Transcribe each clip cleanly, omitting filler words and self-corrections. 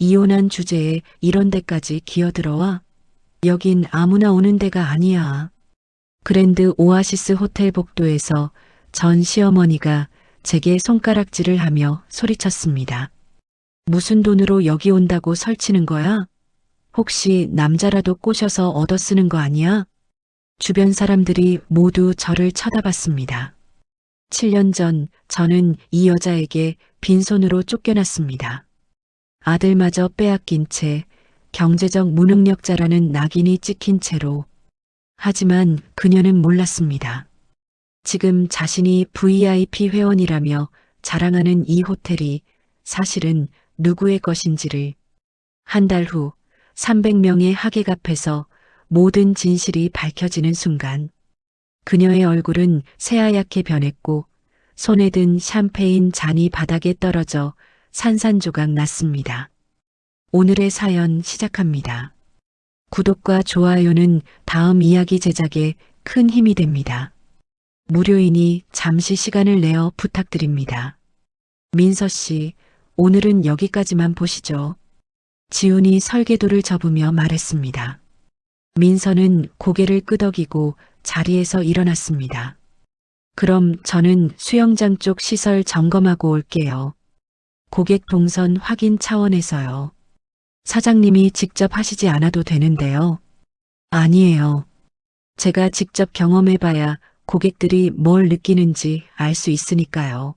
이혼한 주제에 이런 데까지 기어들어와? 여긴 아무나 오는 데가 아니야. 그랜드 오아시스 호텔 복도에서 전 시어머니가 제게 손가락질을 하며 소리쳤습니다. 무슨 돈으로 여기 온다고 설치는 거야? 혹시 남자라도 꼬셔서 얻어쓰는 거 아니야? 주변 사람들이 모두 저를 쳐다봤습니다. 7년 전 저는 이 여자에게 빈손으로 쫓겨났습니다. 아들마저 빼앗긴 채 경제적 무능력자라는 낙인이 찍힌 채로. 하지만 그녀는 몰랐습니다. 지금 자신이 VIP 회원이라며 자랑하는 이 호텔이 사실은 누구의 것인지를. 한 달 후 300명의 하객 앞에서 모든 진실이 밝혀지는 순간 그녀의 얼굴은 새하얗게 변했고 손에 든 샴페인 잔이 바닥에 떨어져 산산조각 났습니다. 오늘의 사연 시작합니다. 구독과 좋아요는 다음 이야기 제작에 큰 힘이 됩니다. 무료이니 잠시 시간을 내어 부탁드립니다. 민서 씨, 오늘은 여기까지만 보시죠. 지훈이 설계도를 접으며 말했습니다. 민서는 고개를 끄덕이고 자리에서 일어났습니다. 그럼 저는 수영장 쪽 시설 점검하고 올게요. 고객 동선 확인 차원에서요. 사장님이 직접 하시지 않아도 되는데요. 아니에요. 제가 직접 경험해봐야 고객들이 뭘 느끼는지 알 수 있으니까요.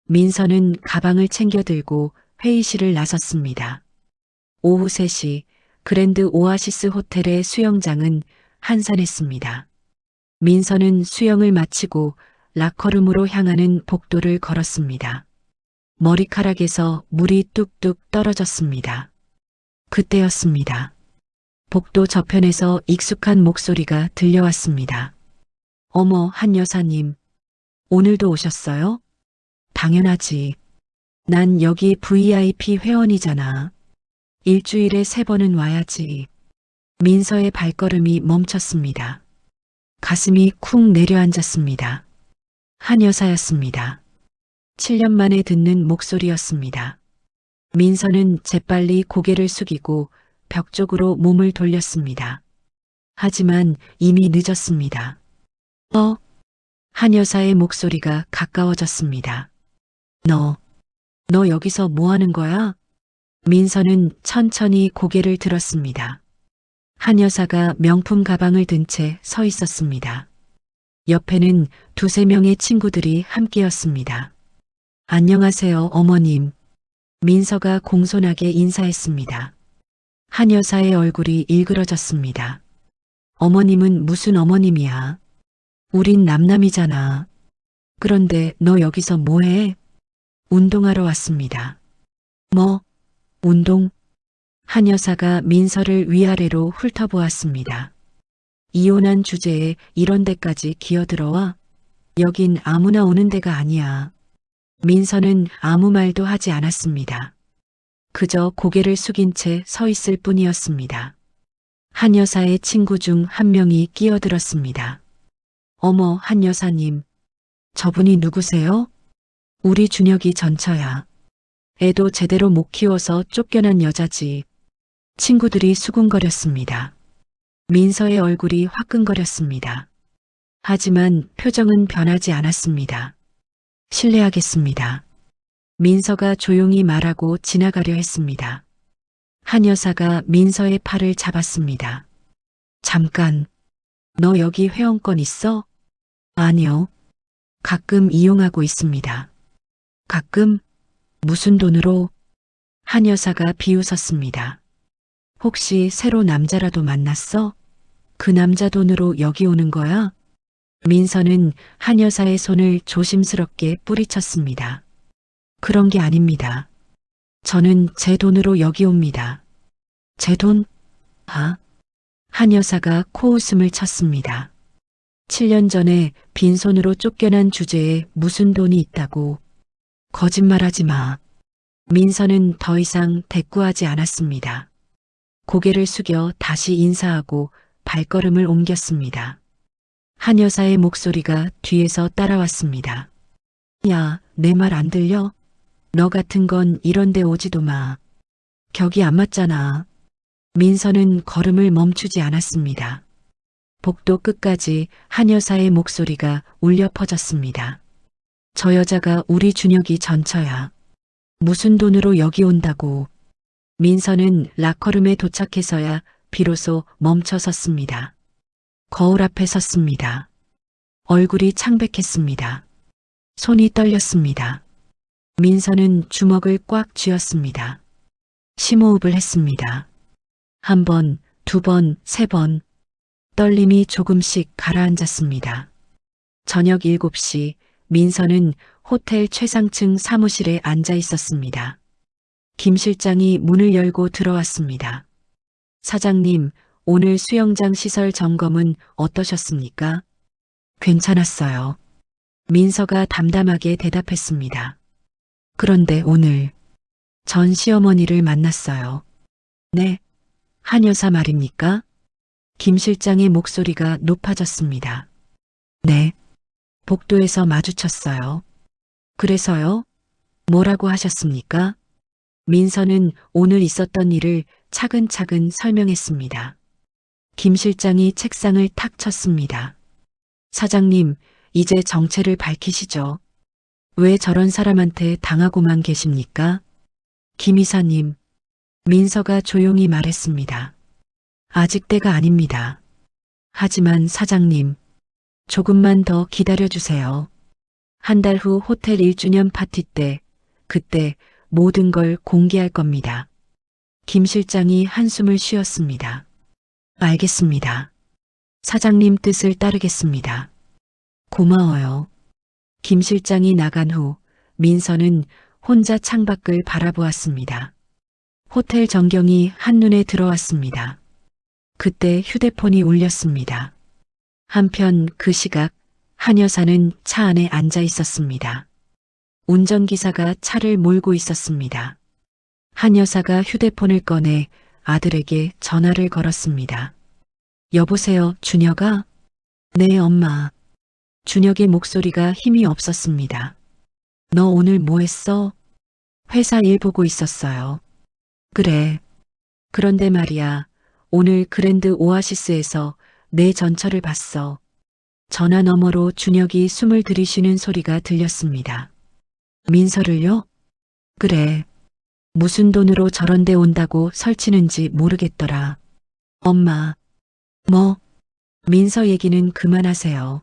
민서는 가방을 챙겨 들고 회의실을 나섰습니다. 오후 3시 그랜드 오아시스 호텔의 수영장은 한산했습니다. 민서는 수영을 마치고 라커룸으로 향하는 복도를 걸었습니다. 머리카락에서 물이 뚝뚝 떨어졌습니다. 그때였습니다. 복도 저편에서 익숙한 목소리가 들려왔습니다. 어머, 한 여사님. 오늘도 오셨어요? 당연하지. 난 여기 VIP 회원이잖아. 일주일에 3번은 와야지. 민서의 발걸음이 멈췄습니다. 가슴이 쿵 내려앉았습니다. 한 여사였습니다. 7년 만에 듣는 목소리였습니다. 민서는 재빨리 고개를 숙이고 벽 쪽으로 몸을 돌렸습니다. 하지만 이미 늦었습니다. 한 여사의 목소리가 가까워졌습니다. 너 여기서 뭐 하는 거야? 민서는 천천히 고개를 들었습니다. 한 여사가 명품 가방을 든 채 서 있었습니다. 옆에는 2~3명의 친구들이 함께였습니다. 안녕하세요, 어머님. 민서가 공손하게 인사했습니다. 한 여사의 얼굴이 일그러졌습니다. 어머님은 무슨 어머님이야? 우린 남남이잖아. 그런데 너 여기서 뭐해? 운동하러 왔습니다. 뭐? 운동? 한 여사가 민서를 위아래로 훑어보았습니다. 이혼한 주제에 이런 데까지 기어들어와? 여긴 아무나 오는 데가 아니야. 민서는 아무 말도 하지 않았습니다. 그저 고개를 숙인 채 서 있을 뿐이었습니다. 한 여사의 친구 중 한 명이 끼어들었습니다. 어머, 한 여사님. 저분이 누구세요? 우리 준혁이 전처야. 애도 제대로 못 키워서 쫓겨난 여자지. 친구들이 수군거렸습니다. 민서의 얼굴이 화끈거렸습니다. 하지만 표정은 변하지 않았습니다. 실례하겠습니다. 민서가 조용히 말하고 지나가려 했습니다. 한 여사가 민서의 팔을 잡았습니다. 잠깐, 너 여기 회원권 있어? 아니요. 가끔 이용하고 있습니다. 가끔? 무슨 돈으로? 한 여사가 비웃었습니다. 혹시 새로 남자라도 만났어? 그 남자 돈으로 여기 오는 거야? 민서는 한 여사의 손을 조심스럽게 뿌리쳤습니다. 그런 게 아닙니다. 저는 제 돈으로 여기 옵니다. 제 돈? 아? 한 여사가 코웃음을 쳤습니다. 7년 전에 빈손으로 쫓겨난 주제에 무슨 돈이 있다고. 거짓말하지 마. 민서는 더 이상 대꾸하지 않았습니다. 고개를 숙여 다시 인사하고 발걸음을 옮겼습니다. 한 여사의 목소리가 뒤에서 따라왔습니다. 야, 내 말 안 들려? 너 같은 건 이런 데 오지도 마. 격이 안 맞잖아. 민서는 걸음을 멈추지 않았습니다. 복도 끝까지 한 여사의 목소리가 울려 퍼졌습니다. 저 여자가 우리 준혁이 전처야. 무슨 돈으로 여기 온다고. 민서는 라커룸에 도착해서야 비로소 멈춰 섰습니다. 거울 앞에 섰습니다. 얼굴이 창백했습니다. 손이 떨렸습니다. 민서는 주먹을 꽉 쥐었습니다. 심호흡을 했습니다. 한 번, 두 번, 세 번. 떨림이 조금씩 가라앉았습니다. 저녁 7시 민서는 호텔 최상층 사무실에 앉아 있었습니다. 김 실장이 문을 열고 들어왔습니다. 사장님, 오늘 수영장 시설 점검은 어떠셨습니까? 괜찮았어요. 민서가 담담하게 대답했습니다. 그런데 오늘 전 시어머니를 만났어요. 네, 한 여사 말입니까? 김 실장의 목소리가 높아졌습니다. 네, 복도에서 마주쳤어요. 그래서요? 뭐라고 하셨습니까? 민서는 오늘 있었던 일을 차근차근 설명했습니다. 김 실장이 책상을 탁 쳤습니다. 사장님, 이제 정체를 밝히시죠. 왜 저런 사람한테 당하고만 계십니까? 김 이사님, 민서가 조용히 말했습니다. 아직 때가 아닙니다. 하지만 사장님, 조금만 더 기다려주세요. 한 달 후 호텔 1주년 파티 때, 그때 모든 걸 공개할 겁니다. 김 실장이 한숨을 쉬었습니다. 알겠습니다. 사장님 뜻을 따르겠습니다. 고마워요. 김 실장이 나간 후 민서는 혼자 창밖을 바라보았습니다. 호텔 전경이 한눈에 들어왔습니다. 그때 휴대폰이 울렸습니다. 한편 그 시각 한 여사는 차 안에 앉아 있었습니다. 운전기사가 차를 몰고 있었습니다. 한 여사가 휴대폰을 꺼내 아들에게 전화를 걸었습니다. 여보세요, 준혁아? 네, 엄마. 준혁의 목소리가 힘이 없었습니다. 너 오늘 뭐 했어? 회사 일 보고 있었어요. 그래. 그런데 말이야, 오늘 그랜드 오아시스에서 내 전처를 봤어. 전화 너머로 준혁이 숨을 들이쉬는 소리가 들렸습니다. 민서를요? 그래. 무슨 돈으로 저런 데 온다고 설치는지 모르겠더라. 엄마. 뭐? 민서 얘기는 그만하세요.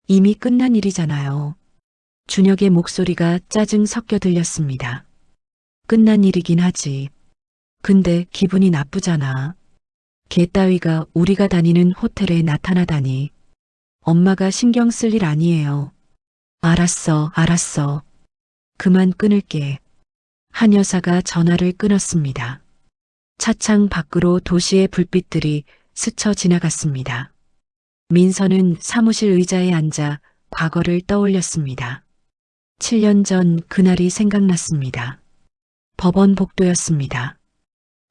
이미 끝난 일이잖아요. 준혁의 목소리가 짜증 섞여 들렸습니다. 끝난 일이긴 하지. 근데 기분이 나쁘잖아. 걔 따위가 우리가 다니는 호텔에 나타나다니. 엄마가 신경 쓸 일 아니에요. 알았어, 알았어. 그만 끊을게. 한 여사가 전화를 끊었습니다. 차창 밖으로 도시의 불빛들이 스쳐 지나갔습니다. 민서는 사무실 의자에 앉아 과거를 떠올렸습니다. 7년 전 그날이 생각났습니다. 법원 복도였습니다.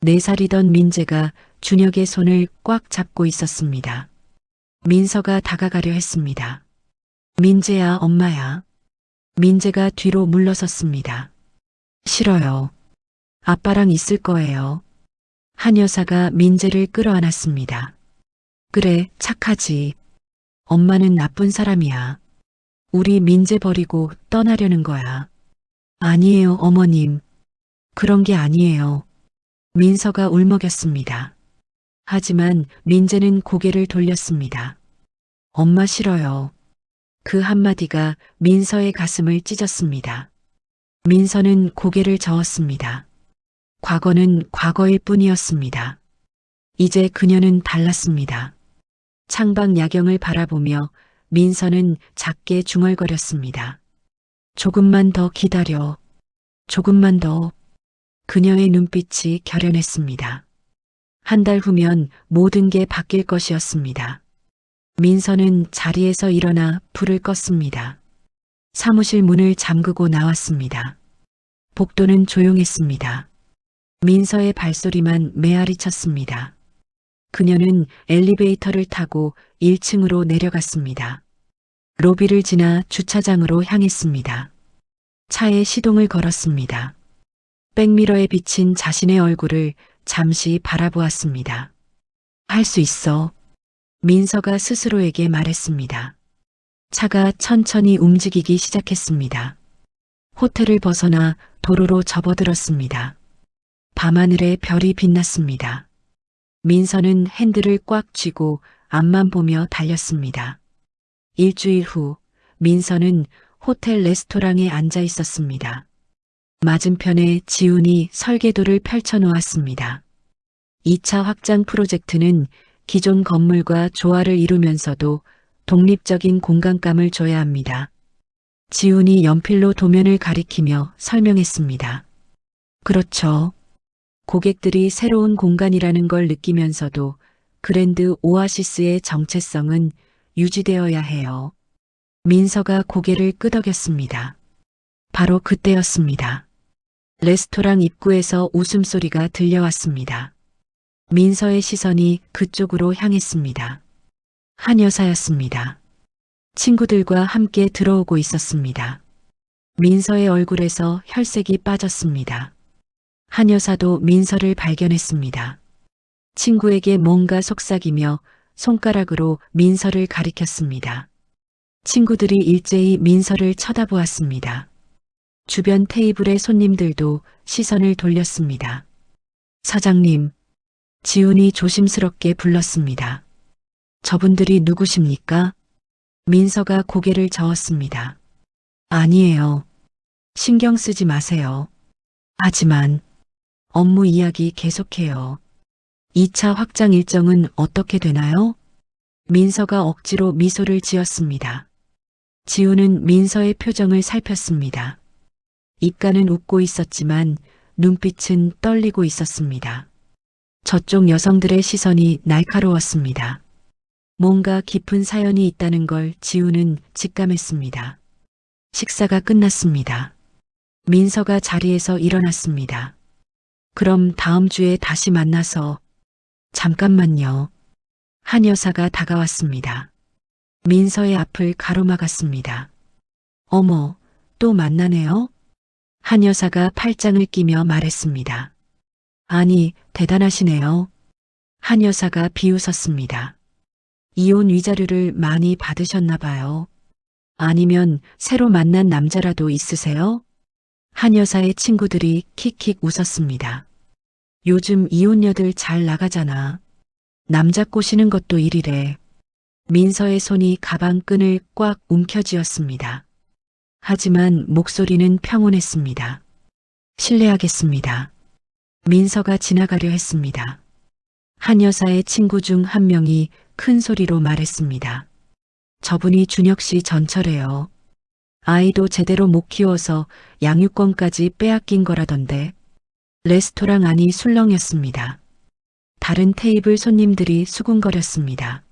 4살이던 민재가 준혁의 손을 꽉 잡고 있었습니다. 민서가 다가가려 했습니다. 민재야, 엄마야. 민재가 뒤로 물러섰습니다. 싫어요. 아빠랑 있을 거예요. 한 여사가 민재를 끌어안았습니다. 그래, 착하지. 엄마는 나쁜 사람이야. 우리 민재 버리고 떠나려는 거야. 아니에요, 어머님. 그런 게 아니에요. 민서가 울먹였습니다. 하지만 민재는 고개를 돌렸습니다. 엄마 싫어요. 그 한마디가 민서의 가슴을 찢었습니다. 민서는 고개를 저었습니다. 과거는 과거일 뿐이었습니다. 이제 그녀는 달랐습니다. 창밖 야경을 바라보며 민서는 작게 중얼거렸습니다. 조금만 더 기다려. 조금만 더. 그녀의 눈빛이 결연했습니다. 한 달 후면 모든 게 바뀔 것이었습니다. 민서는 자리에서 일어나 불을 껐습니다. 사무실 문을 잠그고 나왔습니다. 복도는 조용했습니다. 민서의 발소리만 메아리 쳤습니다. 그녀는 엘리베이터를 타고 1층으로 내려갔습니다. 로비를 지나 주차장으로 향했습니다. 차에 시동을 걸었습니다. 백미러에 비친 자신의 얼굴을 잠시 바라보았습니다. 할 수 있어. 민서가 스스로에게 말했습니다. 차가 천천히 움직이기 시작했습니다. 호텔을 벗어나 도로로 접어들었습니다. 밤하늘에 별이 빛났습니다. 민서는 핸들을 꽉 쥐고 앞만 보며 달렸습니다. 일주일 후 민서는 호텔 레스토랑에 앉아 있었습니다. 맞은편에 지훈이 설계도를 펼쳐놓았습니다. 2차 확장 프로젝트는 기존 건물과 조화를 이루면서도 독립적인 공간감을 줘야 합니다. 지훈이 연필로 도면을 가리키며 설명했습니다. 그렇죠. 고객들이 새로운 공간이라는 걸 느끼면서도 그랜드 오아시스의 정체성은 유지되어야 해요. 민서가 고개를 끄덕였습니다. 바로 그때였습니다. 레스토랑 입구에서 웃음소리가 들려왔습니다. 민서의 시선이 그쪽으로 향했습니다. 한 여사였습니다. 친구들과 함께 들어오고 있었습니다. 민서의 얼굴에서 혈색이 빠졌습니다. 한 여사도 민서를 발견했습니다. 친구에게 뭔가 속삭이며 손가락으로 민서를 가리켰습니다. 친구들이 일제히 민서를 쳐다보았습니다. 주변 테이블의 손님들도 시선을 돌렸습니다. 사장님, 지훈이 조심스럽게 불렀습니다. 저분들이 누구십니까? 민서가 고개를 저었습니다. 아니에요. 신경 쓰지 마세요. 하지만 업무 이야기 계속해요. 2차 확장 일정은 어떻게 되나요? 민서가 억지로 미소를 지었습니다. 지훈은 민서의 표정을 살폈습니다. 입가는 웃고 있었지만 눈빛은 떨리고 있었습니다. 저쪽 여성들의 시선이 날카로웠습니다. 뭔가 깊은 사연이 있다는 걸 지훈은 직감했습니다. 식사가 끝났습니다. 민서가 자리에서 일어났습니다. 그럼 다음 주에 다시 만나서. 잠깐만요. 한 여사가 다가왔습니다. 민서의 앞을 가로막았습니다. 어머, 또 만나네요? 한 여사가 팔짱을 끼며 말했습니다. 아니, 대단하시네요. 한 여사가 비웃었습니다. 이혼 위자료를 많이 받으셨나 봐요. 아니면 새로 만난 남자라도 있으세요? 한 여사의 친구들이 킥킥 웃었습니다. 요즘 이혼녀들 잘 나가잖아. 남자 꼬시는 것도 일이래. 민서의 손이 가방 끈을 꽉 움켜쥐었습니다. 하지만 목소리는 평온했습니다. 실례하겠습니다. 민서가 지나가려 했습니다. 한 여사의 친구 중 한 명이 큰 소리로 말했습니다. 저분이 준혁 씨 전처래요. 아이도 제대로 못 키워서 양육권까지 빼앗긴 거라던데. 레스토랑 안이 술렁였습니다. 다른 테이블 손님들이 수군거렸습니다.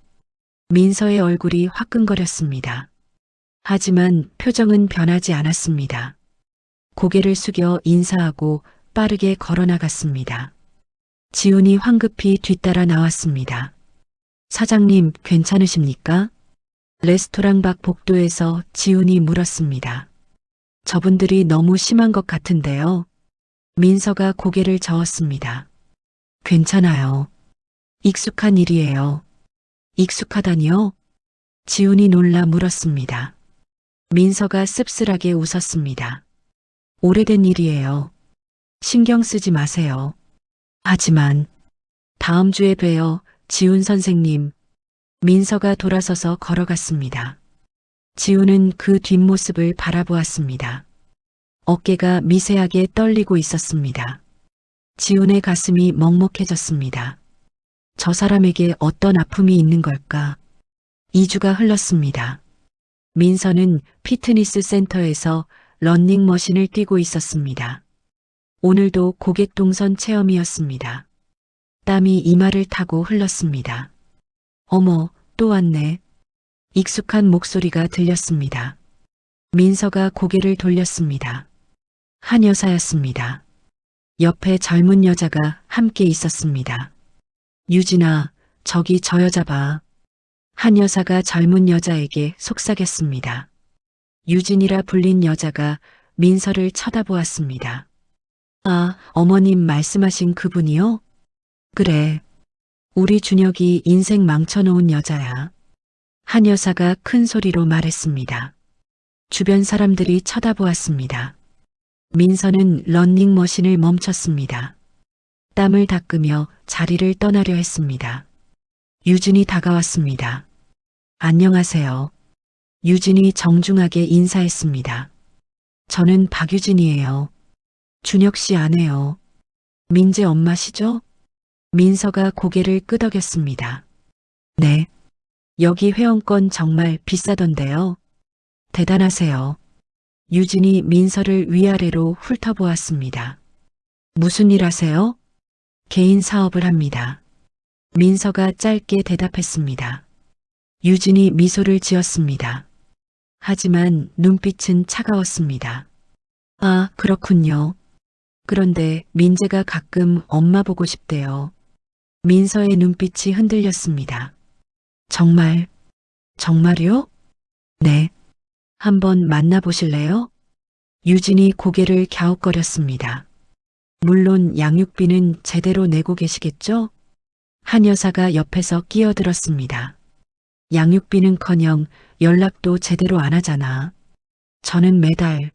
민서의 얼굴이 화끈거렸습니다. 하지만 표정은 변하지 않았습니다. 고개를 숙여 인사하고 빠르게 걸어나갔습니다. 지훈이 황급히 뒤따라 나왔습니다. 사장님, 괜찮으십니까? 레스토랑 밖 복도에서 지훈이 물었습니다. 저분들이 너무 심한 것 같은데요. 민서가 고개를 저었습니다. 괜찮아요. 익숙한 일이에요. 익숙하다니요? 지훈이 놀라 물었습니다. 민서가 씁쓸하게 웃었습니다. 오래된 일이에요. 신경 쓰지 마세요. 하지만 다음 주에 봬요, 지훈 선생님. 민서가 돌아서서 걸어갔습니다. 지훈은 그 뒷모습을 바라보았습니다. 어깨가 미세하게 떨리고 있었습니다. 지훈의 가슴이 먹먹해졌습니다. 저 사람에게 어떤 아픔이 있는 걸까? 2주가 흘렀습니다. 민서는 피트니스 센터에서 러닝머신을 뛰고 있었습니다. 오늘도 고객 동선 체험이었습니다. 땀이 이마를 타고 흘렀습니다. 어머, 또 왔네. 익숙한 목소리가 들렸습니다. 민서가 고개를 돌렸습니다. 한 여사였습니다. 옆에 젊은 여자가 함께 있었습니다. 유진아, 저기 저 여자 봐. 한 여사가 젊은 여자에게 속삭였습니다. 유진이라 불린 여자가 민서를 쳐다보았습니다. 아, 어머님 말씀하신 그분이요? 그래. 우리 준혁이 인생 망쳐놓은 여자야. 한 여사가 큰 소리로 말했습니다. 주변 사람들이 쳐다보았습니다. 민서는 런닝머신을 멈췄습니다. 땀을 닦으며 자리를 떠나려 했습니다. 유진이 다가왔습니다. 안녕하세요. 유진이 정중하게 인사했습니다. 저는 박유진이에요. 준혁 씨 아내요. 민재 엄마시죠? 민서가 고개를 끄덕였습니다. 네. 여기 회원권 정말 비싸던데요. 대단하세요. 유진이 민서를 위아래로 훑어보았습니다. 무슨 일 하세요? 개인 사업을 합니다. 민서가 짧게 대답했습니다. 유진이 미소를 지었습니다. 하지만 눈빛은 차가웠습니다. 아, 그렇군요. 그런데 민재가 가끔 엄마 보고 싶대요. 민서의 눈빛이 흔들렸습니다. 정말요? 네. 한번 만나보실래요? 유진이 고개를 갸웃거렸습니다. 물론 양육비는 제대로 내고 계시겠죠? 한 여사가 옆에서 끼어들었습니다. 양육비는커녕 연락도 제대로 안 하잖아. 저는 매달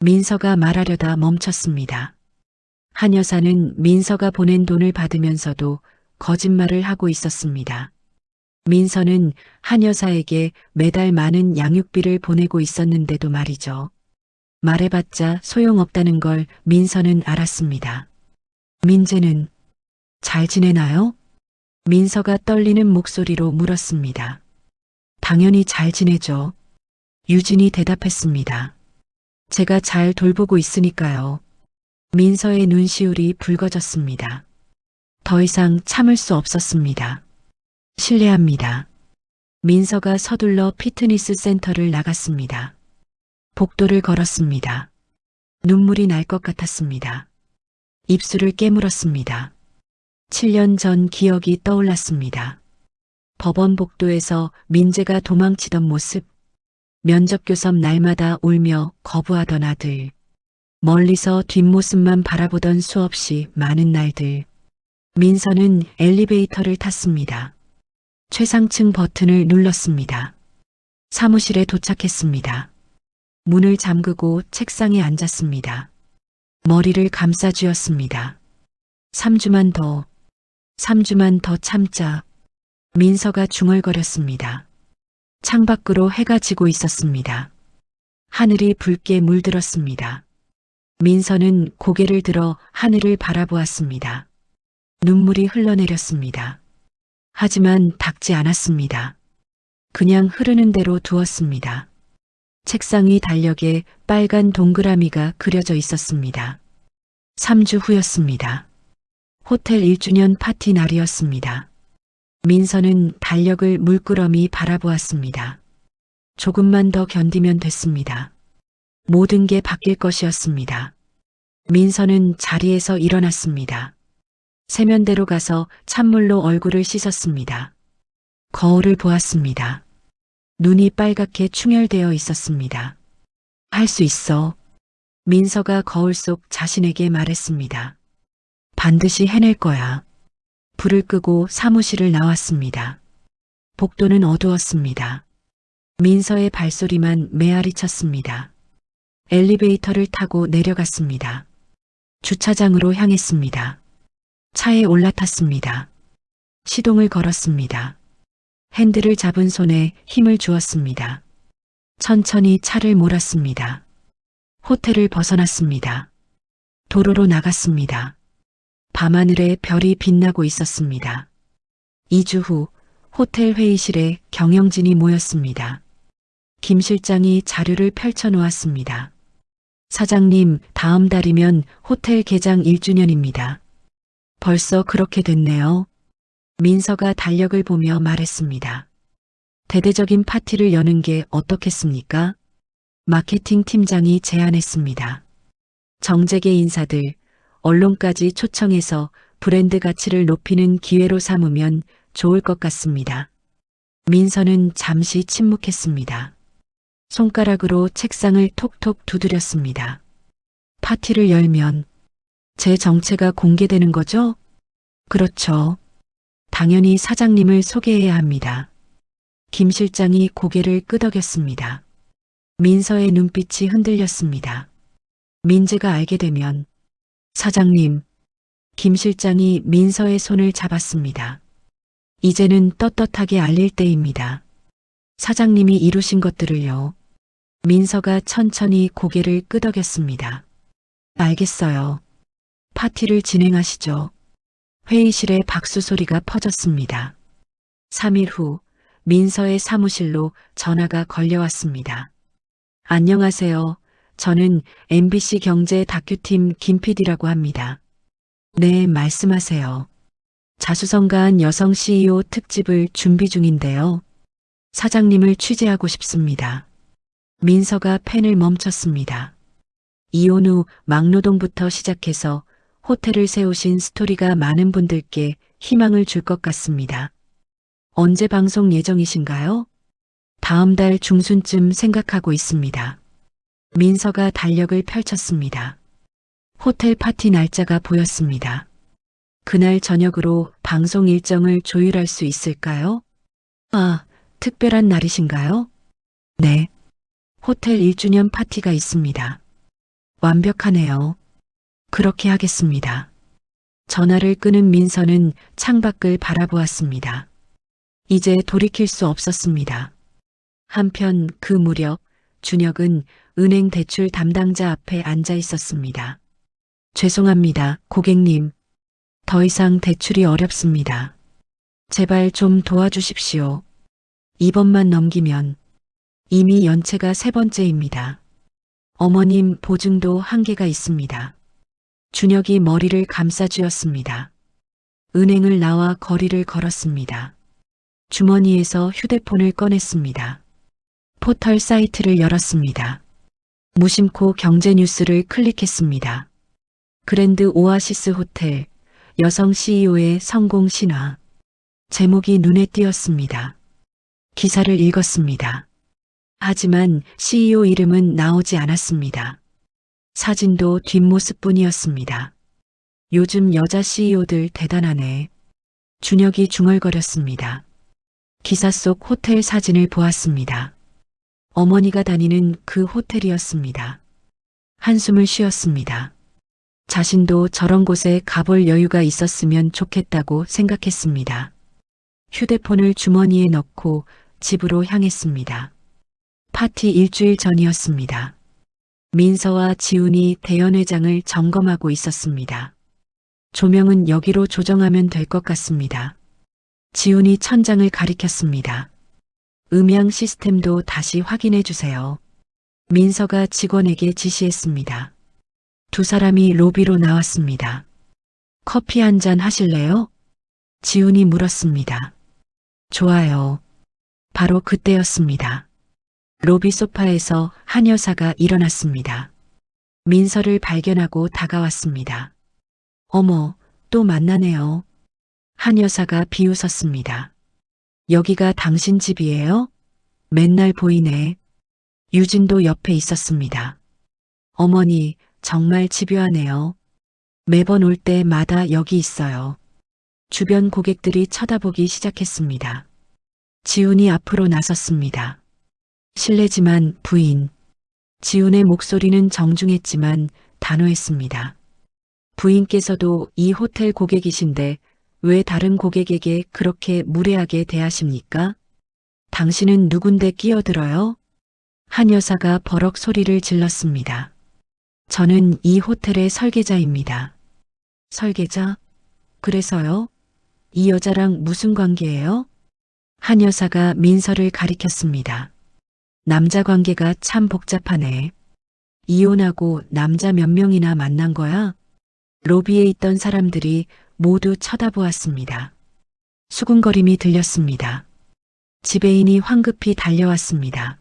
민서가 말하려다 멈췄습니다. 한 여사는 민서가 보낸 돈을 받으면서도 거짓말을 하고 있었습니다. 민서는 한 여사에게 매달 많은 양육비를 보내고 있었는데도 말이죠. 말해봤자 소용없다는 걸 민서는 알았습니다. 민재는 잘 지내나요? 민서가 떨리는 목소리로 물었습니다. 당연히 잘 지내죠. 유진이 대답했습니다. 제가 잘 돌보고 있으니까요. 민서의 눈시울이 붉어졌습니다. 더 이상 참을 수 없었습니다. 실례합니다. 민서가 서둘러 피트니스 센터를 나갔습니다. 복도를 걸었습니다. 눈물이 날 것 같았습니다. 입술을 깨물었습니다. 7년 전 기억이 떠올랐습니다. 법원 복도에서 민재가 도망치던 모습, 면접교섭 날마다 울며 거부하던 아들, 멀리서 뒷모습만 바라보던 수없이 많은 날들. 민서는 엘리베이터를 탔습니다. 최상층 버튼을 눌렀습니다. 사무실에 도착했습니다. 문을 잠그고 책상에 앉았습니다. 머리를 감싸쥐었습니다. 3주만 더 참자. 민서가 중얼거렸습니다. 창밖으로 해가 지고 있었습니다. 하늘이 붉게 물들었습니다. 민서는 고개를 들어 하늘을 바라보았습니다. 눈물이 흘러내렸습니다. 하지만 닦지 않았습니다. 그냥 흐르는 대로 두었습니다. 책상이 달력에 빨간 동그라미가 그려져 있었습니다. 3주 후였습니다. 호텔 1주년 파티 날이었습니다. 민서는 달력을 물끄러미 바라보았습니다. 조금만 더 견디면 됐습니다. 모든 게 바뀔 것이었습니다. 민서는 자리에서 일어났습니다. 세면대로 가서 찬물로 얼굴을 씻었습니다. 거울을 보았습니다. 눈이 빨갛게 충혈되어 있었습니다. 할 수 있어. 민서가 거울 속 자신에게 말했습니다. 반드시 해낼 거야. 불을 끄고 사무실을 나왔습니다. 복도는 어두웠습니다. 민서의 발소리만 메아리 쳤습니다. 엘리베이터를 타고 내려갔습니다. 주차장으로 향했습니다. 차에 올라탔습니다. 시동을 걸었습니다. 핸들을 잡은 손에 힘을 주었습니다. 천천히 차를 몰았습니다. 호텔을 벗어났습니다. 도로로 나갔습니다. 밤하늘에 별이 빛나고 있었습니다. 2주 후 호텔 회의실에 경영진이 모였습니다. 김 실장이 자료를 펼쳐놓았습니다. 사장님, 다음 달이면 호텔 개장 1주년입니다. 벌써 그렇게 됐네요. 민서가 달력을 보며 말했습니다. 대대적인 파티를 여는 게 어떻겠습니까? 마케팅 팀장이 제안했습니다. 정재계 인사들, 언론까지 초청해서 브랜드 가치를 높이는 기회로 삼으면 좋을 것 같습니다. 민서는 잠시 침묵했습니다. 손가락으로 책상을 톡톡 두드렸습니다. 파티를 열면 제 정체가 공개되는 거죠? 그렇죠. 당연히 사장님을 소개해야 합니다. 김 실장이 고개를 끄덕였습니다. 민서의 눈빛이 흔들렸습니다. 민재가 알게 되면 사장님, 김 실장이 민서의 손을 잡았습니다. 이제는 떳떳하게 알릴 때입니다. 사장님이 이루신 것들을요. 민서가 천천히 고개를 끄덕였습니다. 알겠어요. 파티를 진행하시죠. 회의실에 박수 소리가 퍼졌습니다. 3일 후 민서의 사무실로 전화가 걸려왔습니다. 안녕하세요. 저는 MBC 경제 다큐팀 김 PD라고 합니다. 네, 말씀하세요. 자수성가한 여성 CEO 특집을 준비 중인데요. 사장님을 취재하고 싶습니다. 민서가 펜을 멈췄습니다. 이혼 후 막노동부터 시작해서 호텔을 세우신 스토리가 많은 분들께 희망을 줄 것 같습니다. 언제 방송 예정이신가요? 다음 달 중순쯤 생각하고 있습니다. 민서가 달력을 펼쳤습니다. 호텔 파티 날짜가 보였습니다. 그날 저녁으로 방송 일정을 조율할 수 있을까요? 아, 특별한 날이신가요? 네. 호텔 1주년 파티가 있습니다. 완벽하네요. 그렇게 하겠습니다. 전화를 끊은 민서는 창밖을 바라보았습니다. 이제 돌이킬 수 없었습니다. 한편 그 무렵 준혁은 은행 대출 담당자 앞에 앉아 있었습니다. 죄송합니다, 고객님. 더 이상 대출이 어렵습니다. 제발 좀 도와주십시오. 이번만 넘기면 이미 연체가 3번째입니다. 어머님 보증도 한계가 있습니다. 준혁이 머리를 감싸쥐었습니다. 은행을 나와 거리를 걸었습니다. 주머니에서 휴대폰을 꺼냈습니다. 포털 사이트를 열었습니다. 무심코 경제 뉴스를 클릭했습니다. 그랜드 오아시스 호텔, 여성 CEO의 성공 신화. 제목이 눈에 띄었습니다. 기사를 읽었습니다. 하지만 CEO 이름은 나오지 않았습니다. 사진도 뒷모습뿐이었습니다. 요즘 여자 CEO들 대단하네. 준혁이 중얼거렸습니다. 기사 속 호텔 사진을 보았습니다. 어머니가 다니는 그 호텔이었습니다. 한숨을 쉬었습니다. 자신도 저런 곳에 가볼 여유가 있었으면 좋겠다고 생각했습니다. 휴대폰을 주머니에 넣고 집으로 향했습니다. 파티 일주일 전이었습니다. 민서와 지훈이 대연회장을 점검하고 있었습니다. 조명은 여기로 조정하면 될 것 같습니다. 지훈이 천장을 가리켰습니다. 음향 시스템도 다시 확인해 주세요. 민서가 직원에게 지시했습니다. 두 사람이 로비로 나왔습니다. 커피 한 잔 하실래요? 지훈이 물었습니다. 좋아요. 바로 그때였습니다. 로비 소파에서 한 여사가 일어났습니다. 민서를 발견하고 다가왔습니다. 어머, 또 만나네요. 한 여사가 비웃었습니다. 여기가 당신 집이에요? 맨날 보이네. 유진도 옆에 있었습니다. 어머니, 정말 집요하네요. 매번 올 때마다 여기 있어요. 주변 고객들이 쳐다보기 시작했습니다. 지훈이 앞으로 나섰습니다. 실례지만 부인. 지훈의 목소리는 정중했지만 단호했습니다. 부인께서도 이 호텔 고객이신데 왜 다른 고객에게 그렇게 무례하게 대하십니까? 당신은 누군데 끼어들어요? 한 여사가 버럭 소리를 질렀습니다. 저는 이 호텔의 설계자입니다. 설계자? 그래서요? 이 여자랑 무슨 관계예요? 한 여사가 민서를 가리켰습니다. 남자 관계가 참 복잡하네. 이혼하고 남자 몇 명이나 만난 거야? 로비에 있던 사람들이 모두 쳐다보았습니다. 수군거림이 들렸습니다. 지배인이 황급히 달려왔습니다.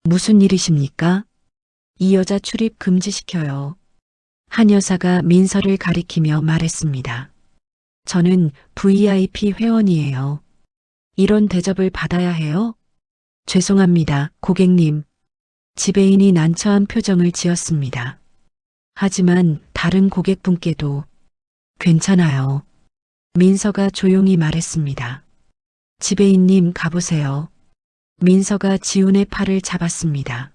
무슨 일이십니까? 이 여자 출입 금지시켜요. 한 여사가 민서를 가리키며 말했습니다. 저는 VIP 회원이에요. 이런 대접을 받아야 해요? 죄송합니다, 고객님. 지배인이 난처한 표정을 지었습니다. 하지만 다른 고객분께도 괜찮아요. 민서가 조용히 말했습니다. 지배인님 가보세요. 민서가 지훈의 팔을 잡았습니다.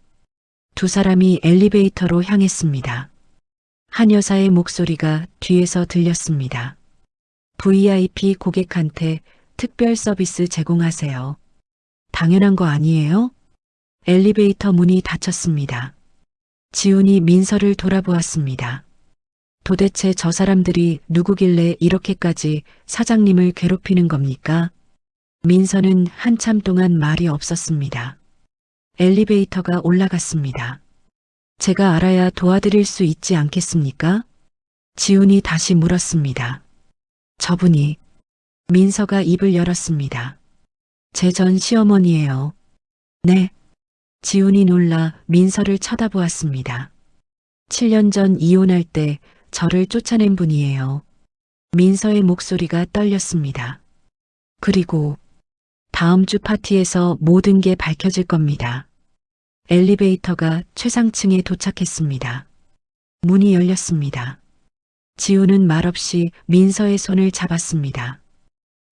두 사람이 엘리베이터로 향했습니다. 한 여사의 목소리가 뒤에서 들렸습니다. VIP 고객한테 특별 서비스 제공하세요. 당연한 거 아니에요? 엘리베이터 문이 닫혔습니다. 지훈이 민서를 돌아보았습니다. 도대체 저 사람들이 누구길래 이렇게까지 사장님을 괴롭히는 겁니까? 민서는 한참 동안 말이 없었습니다. 엘리베이터가 올라갔습니다. 제가 알아야 도와드릴 수 있지 않겠습니까? 지훈이 다시 물었습니다. 저분이. 민서가 입을 열었습니다. 제 전 시어머니예요. 네. 지훈이 놀라 민서를 쳐다보았습니다. 7년 전 이혼할 때 저를 쫓아낸 분이에요. 민서의 목소리가 떨렸습니다. 그리고 다음 주 파티에서 모든 게 밝혀질 겁니다. 엘리베이터가 최상층에 도착했습니다. 문이 열렸습니다. 지훈은 말없이 민서의 손을 잡았습니다.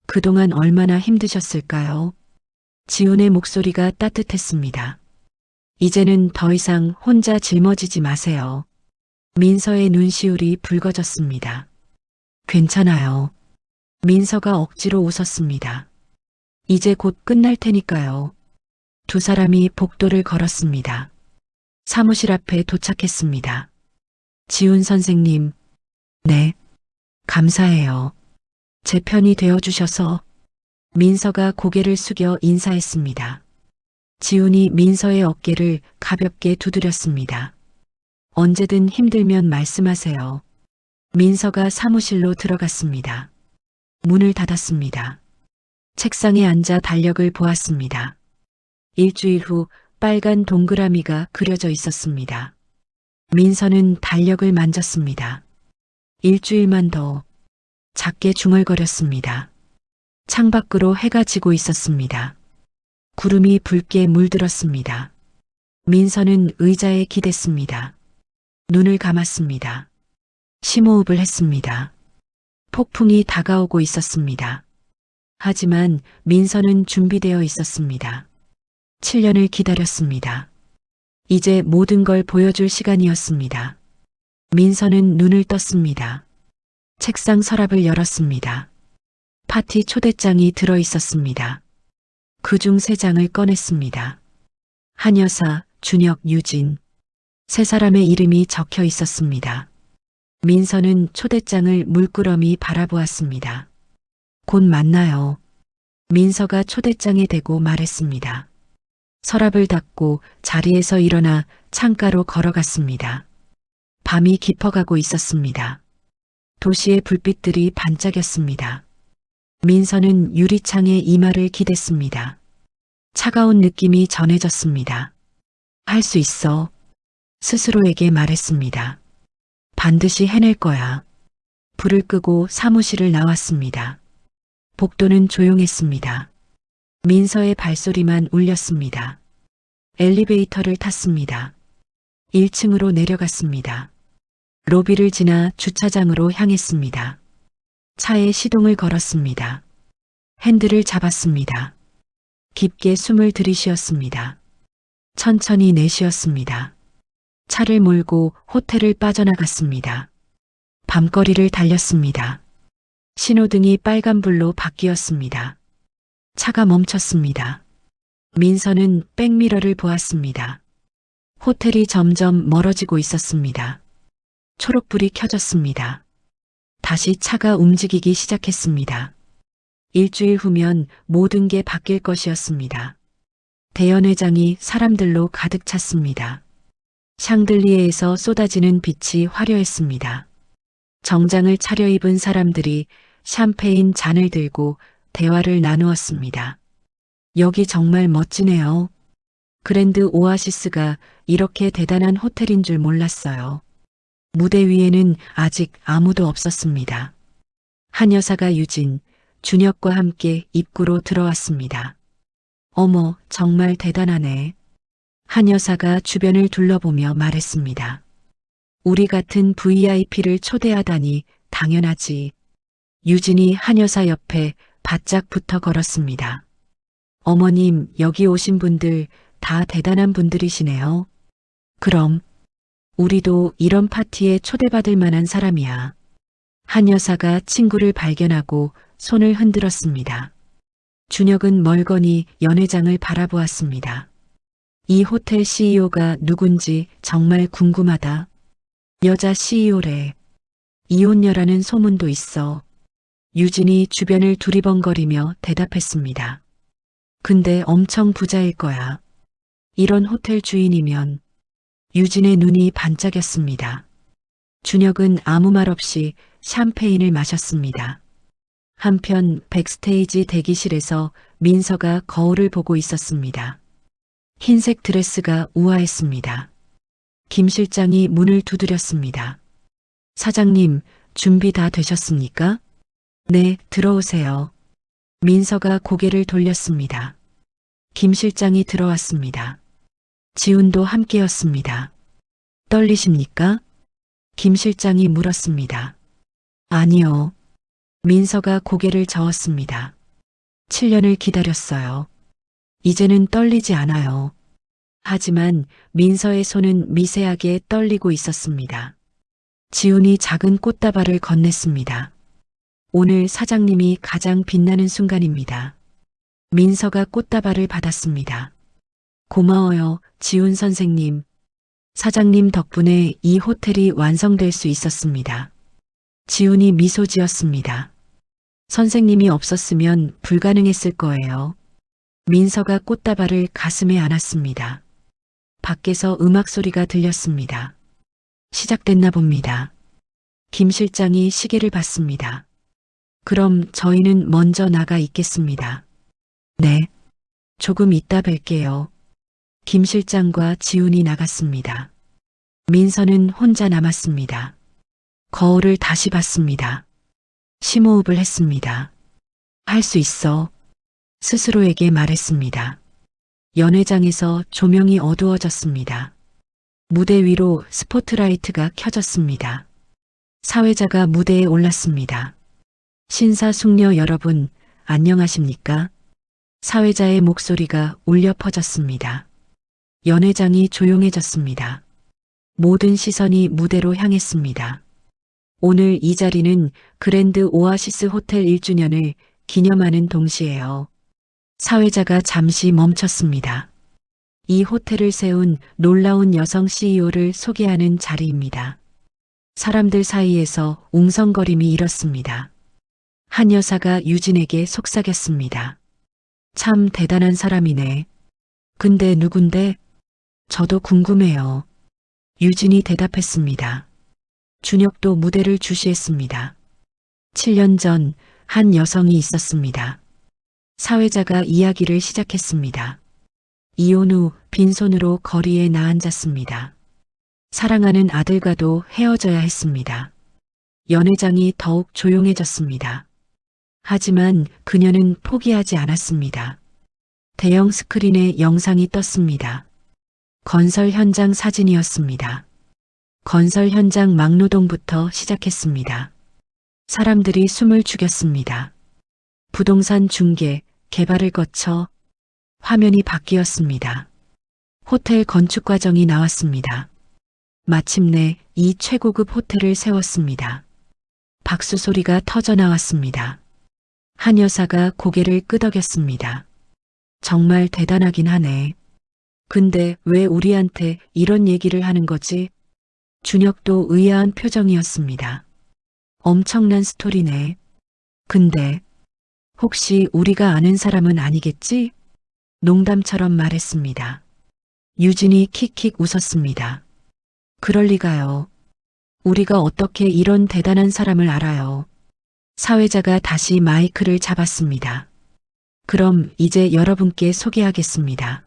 그동안 얼마나 힘드셨을까요? 지훈의 목소리가 따뜻했습니다. 이제는 더 이상 혼자 짊어지지 마세요. 민서의 눈시울이 붉어졌습니다. 괜찮아요. 민서가 억지로 웃었습니다. 이제 곧 끝날 테니까요. 두 사람이 복도를 걸었습니다. 사무실 앞에 도착했습니다. 지훈 선생님, 네, 감사해요. 제 편이 되어주셔서. 민서가 고개를 숙여 인사했습니다. 지훈이 민서의 어깨를 가볍게 두드렸습니다. 언제든 힘들면 말씀하세요. 민서가 사무실로 들어갔습니다. 문을 닫았습니다. 책상에 앉아 달력을 보았습니다. 일주일 후 빨간 동그라미가 그려져 있었습니다. 민서는 달력을 만졌습니다. 일주일만 더. 작게 중얼거렸습니다. 창밖으로 해가 지고 있었습니다. 구름이 붉게 물들었습니다. 민서는 의자에 기댔습니다. 눈을 감았습니다. 심호흡을 했습니다. 폭풍이 다가오고 있었습니다. 하지만 민서는 준비되어 있었습니다. 7년을 기다렸습니다. 이제 모든 걸 보여줄 시간이었습니다. 민서는 눈을 떴습니다. 책상 서랍을 열었습니다. 파티 초대장이 들어 있었습니다. 그중 3장을 꺼냈습니다. 한여사, 준혁, 유진. 3사람의 이름이 적혀 있었습니다. 민서는 초대장을 물끄러미 바라보았습니다. 곧 만나요. 민서가 초대장에 대고 말했습니다. 서랍을 닫고 자리에서 일어나 창가로 걸어갔습니다. 밤이 깊어가고 있었습니다. 도시의 불빛들이 반짝였습니다. 민서는 유리창에 이마를 기댔습니다. 차가운 느낌이 전해졌습니다. 할 수 있어. 스스로에게 말했습니다. 반드시 해낼 거야. 불을 끄고 사무실을 나왔습니다. 복도는 조용했습니다. 민서의 발소리만 울렸습니다. 엘리베이터를 탔습니다. 1층으로 내려갔습니다. 로비를 지나 주차장으로 향했습니다. 차에 시동을 걸었습니다. 핸들을 잡았습니다. 깊게 숨을 들이쉬었습니다. 천천히 내쉬었습니다. 차를 몰고 호텔을 빠져나갔습니다. 밤거리를 달렸습니다. 신호등이 빨간불로 바뀌었습니다. 차가 멈췄습니다. 민서는 백미러를 보았습니다. 호텔이 점점 멀어지고 있었습니다. 초록불이 켜졌습니다. 다시 차가 움직이기 시작했습니다. 일주일 후면 모든 게 바뀔 것이었습니다. 대연회장이 사람들로 가득 찼습니다. 샹들리에에서 쏟아지는 빛이 화려했습니다. 정장을 차려입은 사람들이 샴페인 잔을 들고 대화를 나누었습니다. 여기 정말 멋지네요. 그랜드 오아시스가 이렇게 대단한 호텔인 줄 몰랐어요. 무대 위에는 아직 아무도 없었습니다. 한 여사가 유진, 준혁과 함께 입구로 들어왔습니다. 어머, 정말 대단하네. 한 여사가 주변을 둘러보며 말했습니다. 우리 같은 VIP를 초대하다니 당연하지. 유진이 한여사 옆에 바짝 붙어 걸었습니다. 어머님, 여기 오신 분들 다 대단한 분들이시네요. 그럼 우리도 이런 파티에 초대받을 만한 사람이야. 한 여사가 친구를 발견하고 손을 흔들었습니다. 준혁은 멀거니 연회장을 바라보았습니다. 이 호텔 CEO가 누군지 정말 궁금하다. 여자 CEO래. 이혼녀라는 소문도 있어. 유진이 주변을 두리번거리며 대답했습니다. 근데 엄청 부자일 거야. 이런 호텔 주인이면. 유진의 눈이 반짝였습니다. 준혁은 아무 말 없이 샴페인을 마셨습니다. 한편 백스테이지 대기실에서 민서가 거울을 보고 있었습니다. 흰색 드레스가 우아했습니다. 김 실장이 문을 두드렸습니다. 사장님, 준비 다 되셨습니까? 네, 들어오세요. 민서가 고개를 돌렸습니다. 김 실장이 들어왔습니다. 지훈도 함께였습니다. 떨리십니까? 김 실장이 물었습니다. 아니요. 민서가 고개를 저었습니다. 7년을 기다렸어요. 이제는 떨리지 않아요. 하지만 민서의 손은 미세하게 떨리고 있었습니다. 지훈이 작은 꽃다발을 건넸습니다. 오늘 사장님이 가장 빛나는 순간입니다. 민서가 꽃다발을 받았습니다. 고마워요, 지훈 선생님. 사장님 덕분에 이 호텔이 완성될 수 있었습니다. 지훈이 미소 지었습니다. 선생님이 없었으면 불가능했을 거예요. 민서가 꽃다발을 가슴에 안았습니다. 밖에서 음악 소리가 들렸습니다. 시작됐나 봅니다. 김 실장이 시계를 봤습니다. 그럼 저희는 먼저 나가 있겠습니다. 네. 조금 이따 뵐게요. 김 실장과 지훈이 나갔습니다. 민서는 혼자 남았습니다. 거울을 다시 봤습니다. 심호흡을 했습니다. 할 수 있어. 스스로에게 말했습니다. 연회장에서 조명이 어두워졌습니다. 무대 위로 스포트라이트가 켜졌습니다. 사회자가 무대에 올랐습니다. 신사숙녀 여러분, 안녕하십니까? 사회자의 목소리가 울려 퍼졌습니다. 연회장이 조용해졌습니다. 모든 시선이 무대로 향했습니다. 오늘 이 자리는 그랜드 오아시스 호텔 1주년을 기념하는 동시에요. 사회자가 잠시 멈췄습니다. 이 호텔을 세운 놀라운 여성 CEO를 소개하는 자리입니다. 사람들 사이에서 웅성거림이 일었습니다. 한 여사가 유진에게 속삭였습니다. 참 대단한 사람이네. 근데 누군데? 저도 궁금해요. 유진이 대답했습니다. 준혁도 무대를 주시했습니다. 7년 전 한 여성이 있었습니다. 사회자가 이야기를 시작했습니다. 이혼 후 빈손으로 거리에 나앉았습니다. 사랑하는 아들과도 헤어져야 했습니다. 연회장이 더욱 조용해졌습니다. 하지만 그녀는 포기하지 않았습니다. 대형 스크린에 영상이 떴습니다. 건설 현장 사진이었습니다. 건설 현장 막노동부터 시작했습니다. 사람들이 숨을 죽였습니다. 부동산 중개, 개발을 거쳐 화면이 바뀌었습니다. 호텔 건축 과정이 나왔습니다. 마침내 이 최고급 호텔을 세웠습니다. 박수 소리가 터져 나왔습니다. 한 여사가 고개를 끄덕였습니다. 정말 대단하긴 하네. 근데 왜 우리한테 이런 얘기를 하는 거지? 준혁도 의아한 표정이었습니다. 엄청난 스토리네. 근데 혹시 우리가 아는 사람은 아니겠지? 농담처럼 말했습니다. 유진이 킥킥 웃었습니다. 그럴 리가요. 우리가 어떻게 이런 대단한 사람을 알아요. 사회자가 다시 마이크를 잡았습니다. 그럼 이제 여러분께 소개하겠습니다.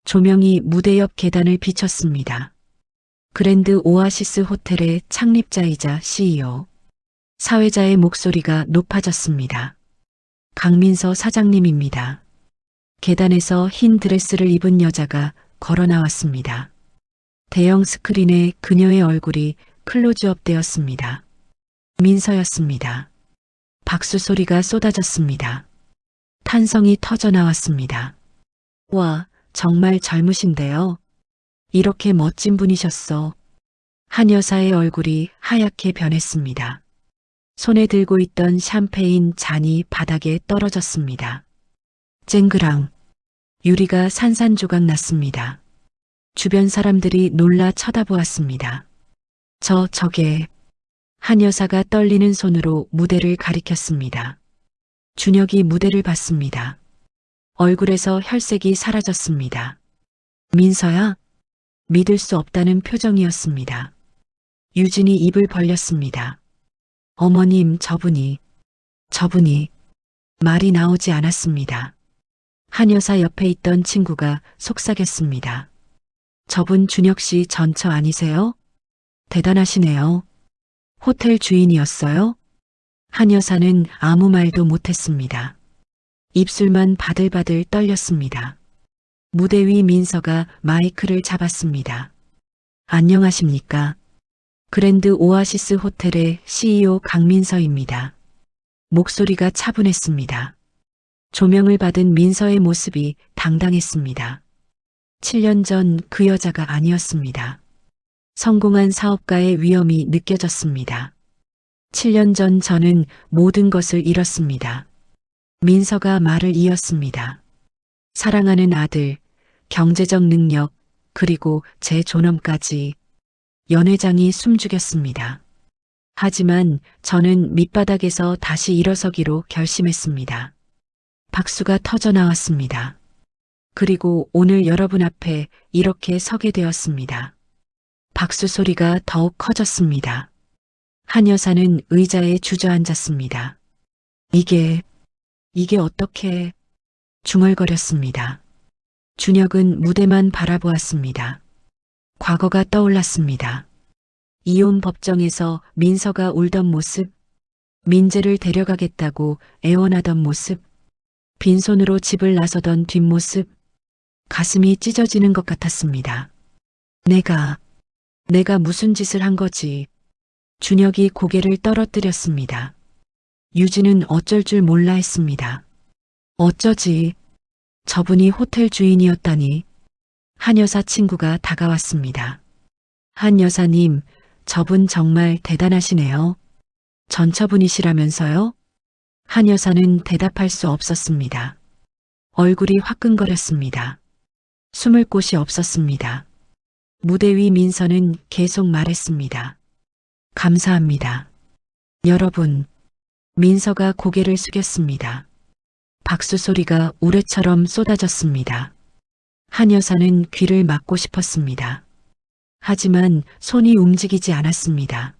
조명이 무대 옆 계단을 비췄습니다. 그랜드 오아시스 호텔의 창립자이자 CEO. 사회자의 목소리가 높아졌습니다. 강민서 사장님입니다. 계단에서 흰 드레스를 입은 여자가 걸어 나왔습니다. 대형 스크린에 그녀의 얼굴이 클로즈업 되었습니다. 민서였습니다. 박수 소리가 쏟아졌습니다. 탄성이 터져 나왔습니다. 와, 정말 젊으신데요. 이렇게 멋진 분이셨어. 한 여사의 얼굴이 하얗게 변했습니다. 손에 들고 있던 샴페인 잔이 바닥에 떨어졌습니다. 쨍그랑 유리가 산산조각 났습니다. 주변 사람들이 놀라 쳐다보았습니다. 저게 한 여사가 떨리는 손으로 무대를 가리켰습니다. 준혁이 무대를 봤습니다. 얼굴에서 혈색이 사라졌습니다. 민서야? 믿을 수 없다는 표정이었습니다. 유진이 입을 벌렸습니다. 어머님, 저분이 말이 나오지 않았습니다. 한 여사 옆에 있던 친구가 속삭였습니다. 저분 준혁 씨 전처 아니세요? 대단하시네요. 호텔 주인이었어요? 한 여사는 아무 말도 못했습니다. 입술만 바들바들 떨렸습니다. 무대 위 민서가 마이크를 잡았습니다. 안녕하십니까? 그랜드 오아시스 호텔의 CEO 강민서입니다. 목소리가 차분했습니다. 조명을 받은 민서의 모습이 당당했습니다. 7년 전 그 여자가 아니었습니다. 성공한 사업가의 위험이 느껴졌습니다. 7년 전 저는 모든 것을 잃었습니다. 민서가 말을 이었습니다. 사랑하는 아들, 경제적 능력, 그리고 제 존엄까지. 연회장이 숨죽였습니다. 하지만 저는 밑바닥에서 다시 일어서기로 결심했습니다. 박수가 터져 나왔습니다. 그리고 오늘 여러분 앞에 이렇게 서게 되었습니다. 박수 소리가 더욱 커졌습니다. 한 여사는 의자에 주저앉았습니다. 이게 어떻게... 중얼거렸습니다. 준혁은 무대만 바라보았습니다. 과거가 떠올랐습니다. 이혼 법정에서 민서가 울던 모습, 민재를 데려가겠다고 애원하던 모습, 빈손으로 집을 나서던 뒷모습, 가슴이 찢어지는 것 같았습니다. 내가 무슨 짓을 한 거지? 준혁이 고개를 떨어뜨렸습니다. 유진은 어쩔 줄 몰라 했습니다. 어쩌지? 저분이 호텔 주인이었다니. 한 여사 친구가 다가왔습니다. 한 여사님, 저분 정말 대단하시네요. 전처분이시라면서요? 한 여사는 대답할 수 없었습니다. 얼굴이 화끈거렸습니다. 숨을 곳이 없었습니다. 무대 위 민서는 계속 말했습니다. 감사합니다. 여러분. 민서가 고개를 숙였습니다. 박수 소리가 우레처럼 쏟아졌습니다. 한 여사는 귀를 막고 싶었습니다. 하지만 손이 움직이지 않았습니다.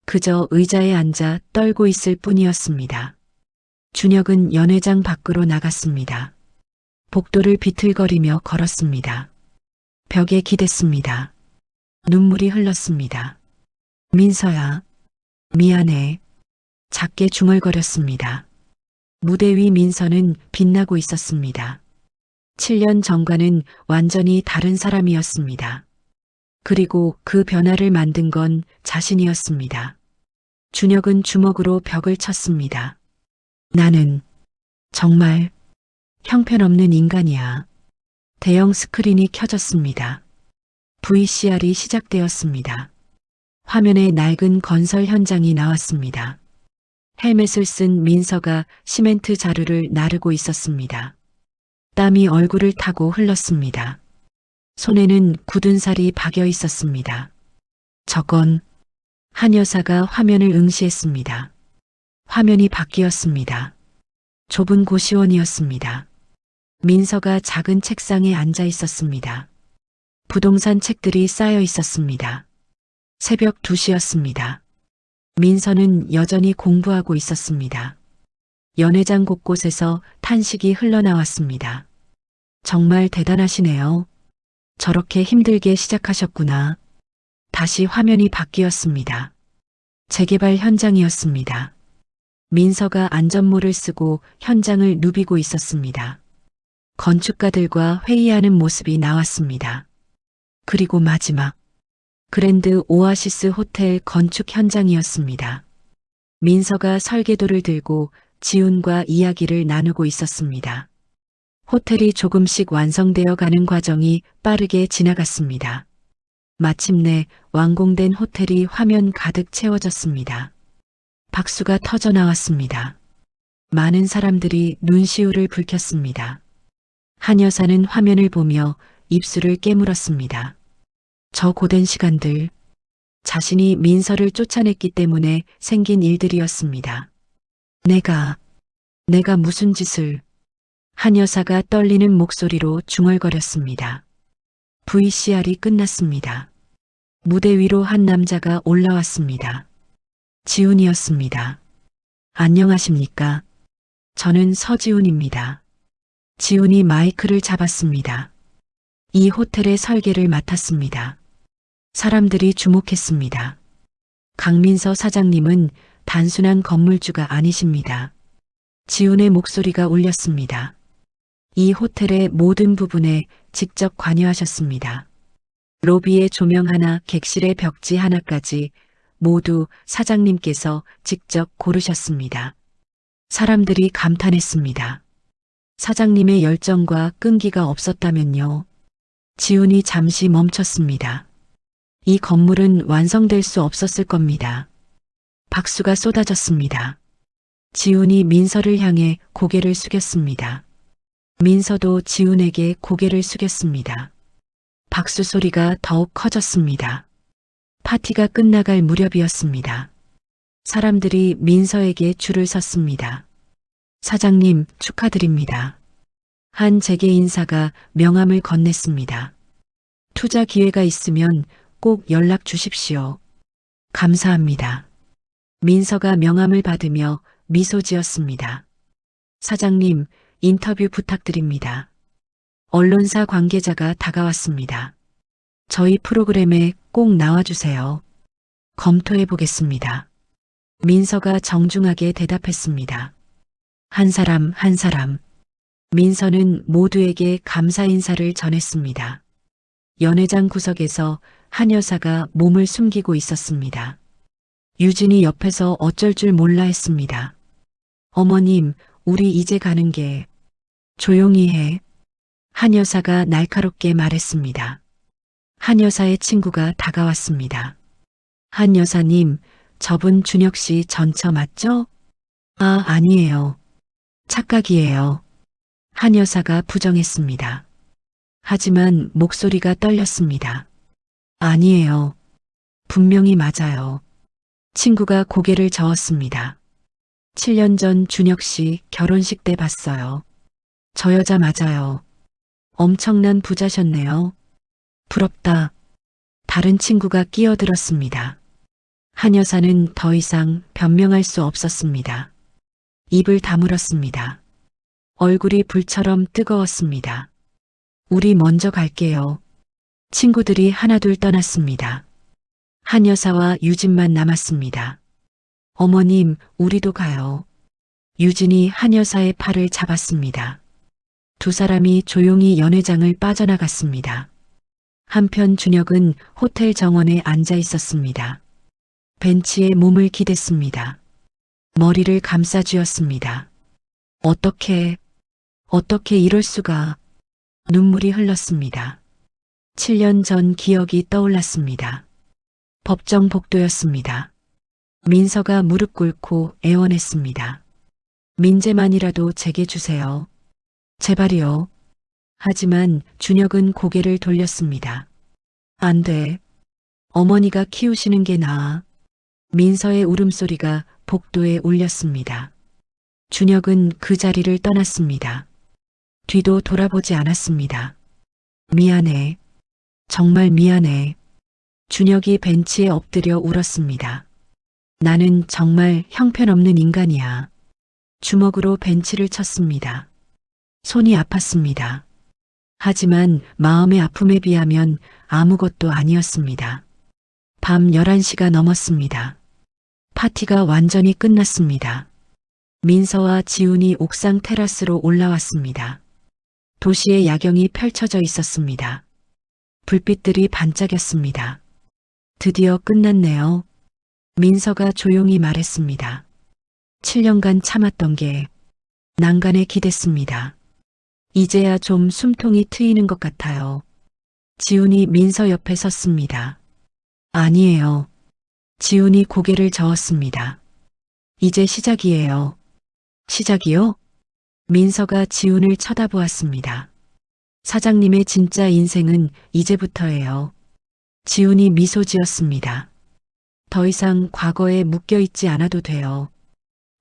그저 의자에 앉아 떨고 있을 뿐이었습니다. 준혁은 연회장 밖으로 나갔습니다. 복도를 비틀거리며 걸었습니다. 벽에 기댔습니다. 눈물이 흘렀습니다. 민서야, 미안해. 작게 중얼거렸습니다. 무대 위 민서는 빛나고 있었습니다. 7년 전과는 완전히 다른 사람이었습니다. 그리고 그 변화를 만든 건 자신이었습니다. 준혁은 주먹으로 벽을 쳤습니다. 나는 정말 형편없는 인간이야. 대형 스크린이 켜졌습니다. VCR이 시작되었습니다. 화면에 낡은 건설 현장이 나왔습니다. 헬멧을 쓴 민서가 시멘트 자루를 나르고 있었습니다. 땀이 얼굴을 타고 흘렀습니다. 손에는 굳은 살이 박여 있었습니다. 저건... 한 여사가 화면을 응시했습니다. 화면이 바뀌었습니다. 좁은 고시원이었습니다. 민서가 작은 책상에 앉아 있었습니다. 부동산 책들이 쌓여 있었습니다. 새벽 2시였습니다. 민서는 여전히 공부하고 있었습니다. 연회장 곳곳에서 탄식이 흘러나왔습니다. 정말 대단하시네요. 저렇게 힘들게 시작하셨구나. 다시 화면이 바뀌었습니다. 재개발 현장이었습니다. 민서가 안전모를 쓰고 현장을 누비고 있었습니다. 건축가들과 회의하는 모습이 나왔습니다. 그리고 마지막. 그랜드 오아시스 호텔 건축 현장이었습니다. 민서가 설계도를 들고 지훈과 이야기를 나누고 있었습니다. 호텔이 조금씩 완성되어 가는 과정이 빠르게 지나갔습니다. 마침내 완공된 호텔이 화면 가득 채워졌습니다. 박수가 터져 나왔습니다. 많은 사람들이 눈시울을 붉혔습니다. 한 여사는 화면을 보며 입술을 깨물었습니다. 저 고된 시간들, 자신이 민서를 쫓아냈기 때문에 생긴 일들이었습니다. 내가 무슨 짓을... 한 여사가 떨리는 목소리로 중얼거렸습니다. VCR이 끝났습니다. 무대 위로 한 남자가 올라왔습니다. 지훈이었습니다. 안녕하십니까? 저는 서지훈입니다. 지훈이 마이크를 잡았습니다. 이 호텔의 설계를 맡았습니다. 사람들이 주목했습니다. 강민서 사장님은 단순한 건물주가 아니십니다. 지훈의 목소리가 울렸습니다. 이 호텔의 모든 부분에 직접 관여하셨습니다. 로비의 조명 하나, 객실의 벽지 하나까지 모두 사장님께서 직접 고르셨습니다. 사람들이 감탄했습니다. 사장님의 열정과 끈기가 없었다면요. 지훈이 잠시 멈췄습니다. 이 건물은 완성될 수 없었을 겁니다. 박수가 쏟아졌습니다. 지훈이 민서를 향해 고개를 숙였습니다. 민서도 지훈에게 고개를 숙였습니다. 박수 소리가 더욱 커졌습니다. 파티가 끝나갈 무렵이었습니다. 사람들이 민서에게 줄을 섰습니다. 사장님, 축하드립니다. 한 재계 인사가 명함을 건넸습니다. 투자 기회가 있으면 꼭 연락 주십시오. 감사합니다. 민서가 명함을 받으며 미소 지었습니다. 사장님, 인터뷰 부탁드립니다. 언론사 관계자가 다가왔습니다. 저희 프로그램에 꼭 나와주세요. 검토해 보겠습니다. 민서가 정중하게 대답했습니다. 한 사람 한 사람. 민서는 모두에게 감사 인사를 전했습니다. 연회장 구석에서 한 여사가 몸을 숨기고 있었습니다. 유진이 옆에서 어쩔 줄 몰라 했습니다. 어머님, 우리 이제 가는 게... 조용히 해. 한 여사가 날카롭게 말했습니다. 한 여사의 친구가 다가왔습니다. 한 여사님, 저분 준혁 씨 전처 맞죠? 아, 아니에요. 착각이에요. 한 여사가 부정했습니다. 하지만 목소리가 떨렸습니다. 아니에요. 분명히 맞아요. 친구가 고개를 저었습니다. 7년 전 준혁 씨 결혼식 때 봤어요. 저 여자 맞아요. 엄청난 부자셨네요. 부럽다. 다른 친구가 끼어들었습니다. 한 여사는 더 이상 변명할 수 없었습니다. 입을 다물었습니다. 얼굴이 불처럼 뜨거웠습니다. 우리 먼저 갈게요. 친구들이 하나둘 떠났습니다. 한 여사와 유진만 남았습니다. 어머님, 우리도 가요. 유진이 한 여사의 팔을 잡았습니다. 두 사람이 조용히 연회장을 빠져나갔습니다. 한편 준혁은 호텔 정원에 앉아 있었습니다. 벤치에 몸을 기댔습니다. 머리를 감싸쥐었습니다. 어떻게 이럴 수가... 눈물이 흘렀습니다. 7년 전 기억이 떠올랐습니다. 법정 복도였습니다. 민서가 무릎 꿇고 애원했습니다. 민재만이라도 제게 주세요. 제발이요. 하지만 준혁은 고개를 돌렸습니다. 안 돼. 어머니가 키우시는 게 나아. 민서의 울음소리가 복도에 울렸습니다. 준혁은 그 자리를 떠났습니다. 뒤도 돌아보지 않았습니다. 미안해. 정말 미안해. 준혁이 벤치에 엎드려 울었습니다. 나는 정말 형편없는 인간이야. 주먹으로 벤치를 쳤습니다. 손이 아팠습니다. 하지만 마음의 아픔에 비하면 아무것도 아니었습니다. 밤 11시가 넘었습니다. 파티가 완전히 끝났습니다. 민서와 지훈이 옥상 테라스로 올라왔습니다. 도시의 야경이 펼쳐져 있었습니다. 불빛들이 반짝였습니다. 드디어 끝났네요. 민서가 조용히 말했습니다. 7년간 참았던 게 난간에 기댔습니다. 이제야 좀 숨통이 트이는 것 같아요. 지훈이 민서 옆에 섰습니다. 아니에요. 지훈이 고개를 저었습니다. 이제 시작이에요. 시작이요? 민서가 지훈을 쳐다보았습니다. 사장님의 진짜 인생은 이제부터예요. 지훈이 미소 지었습니다. 더 이상 과거에 묶여 있지 않아도 돼요.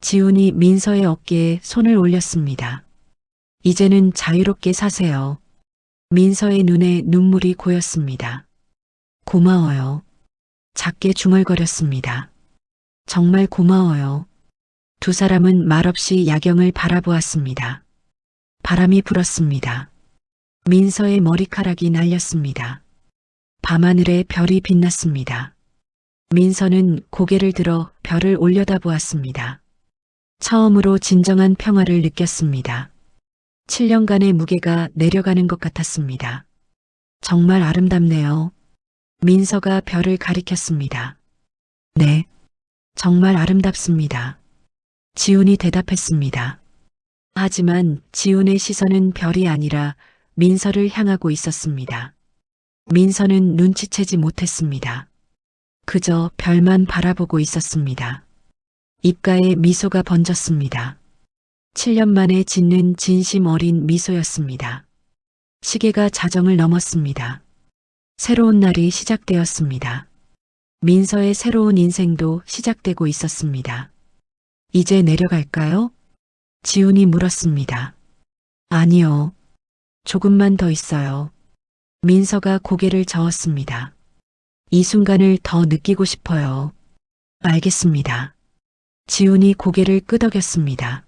지훈이 민서의 어깨에 손을 올렸습니다. 이제는 자유롭게 사세요. 민서의 눈에 눈물이 고였습니다. 고마워요. 작게 중얼거렸습니다. 정말 고마워요. 두 사람은 말없이 야경을 바라보았습니다. 바람이 불었습니다. 민서의 머리카락이 날렸습니다. 밤하늘에 별이 빛났습니다. 민서는 고개를 들어 별을 올려다보았습니다. 처음으로 진정한 평화를 느꼈습니다. 7년간의 무게가 내려가는 것 같았습니다. 정말 아름답네요. 민서가 별을 가리켰습니다. 네, 정말 아름답습니다. 지훈이 대답했습니다. 하지만 지훈의 시선은 별이 아니라 민서를 향하고 있었습니다. 민서는 눈치채지 못했습니다. 그저 별만 바라보고 있었습니다. 입가에 미소가 번졌습니다. 7년 만에 짓는 진심 어린 미소였습니다. 시계가 자정을 넘었습니다. 새로운 날이 시작되었습니다. 민서의 새로운 인생도 시작되고 있었습니다. 이제 내려갈까요? 지훈이 물었습니다. 아니요. 조금만 더 있어요. 민서가 고개를 저었습니다. 이 순간을 더 느끼고 싶어요. 알겠습니다. 지훈이 고개를 끄덕였습니다.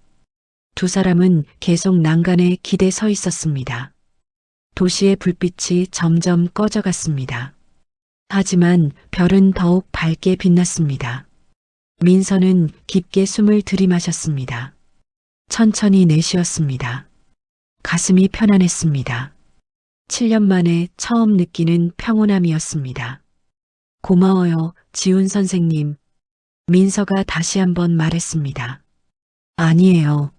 두 사람은 계속 난간에 기대 서 있었습니다. 도시의 불빛이 점점 꺼져갔습니다. 하지만 별은 더욱 밝게 빛났습니다. 민서는 깊게 숨을 들이마셨습니다. 천천히 내쉬었습니다. 가슴이 편안했습니다. 7년 만에 처음 느끼는 평온함이었습니다. 고마워요, 지훈 선생님. 민서가 다시 한번 말했습니다. 아니에요.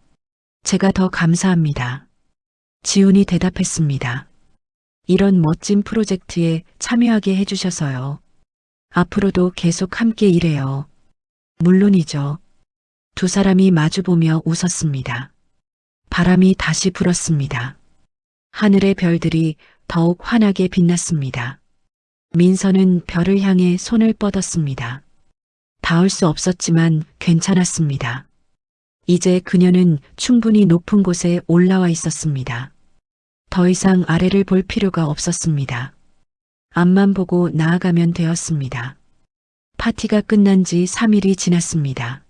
제가 더 감사합니다. 지훈이 대답했습니다. 이런 멋진 프로젝트에 참여하게 해주셔서요. 앞으로도 계속 함께 일해요. 물론이죠. 두 사람이 마주보며 웃었습니다. 바람이 다시 불었습니다. 하늘의 별들이 더욱 환하게 빛났습니다. 민서는 별을 향해 손을 뻗었습니다. 닿을 수 없었지만 괜찮았습니다. 이제 그녀는 충분히 높은 곳에 올라와 있었습니다. 더 이상 아래를 볼 필요가 없었습니다. 앞만 보고 나아가면 되었습니다. 파티가 끝난 지 3일이 지났습니다.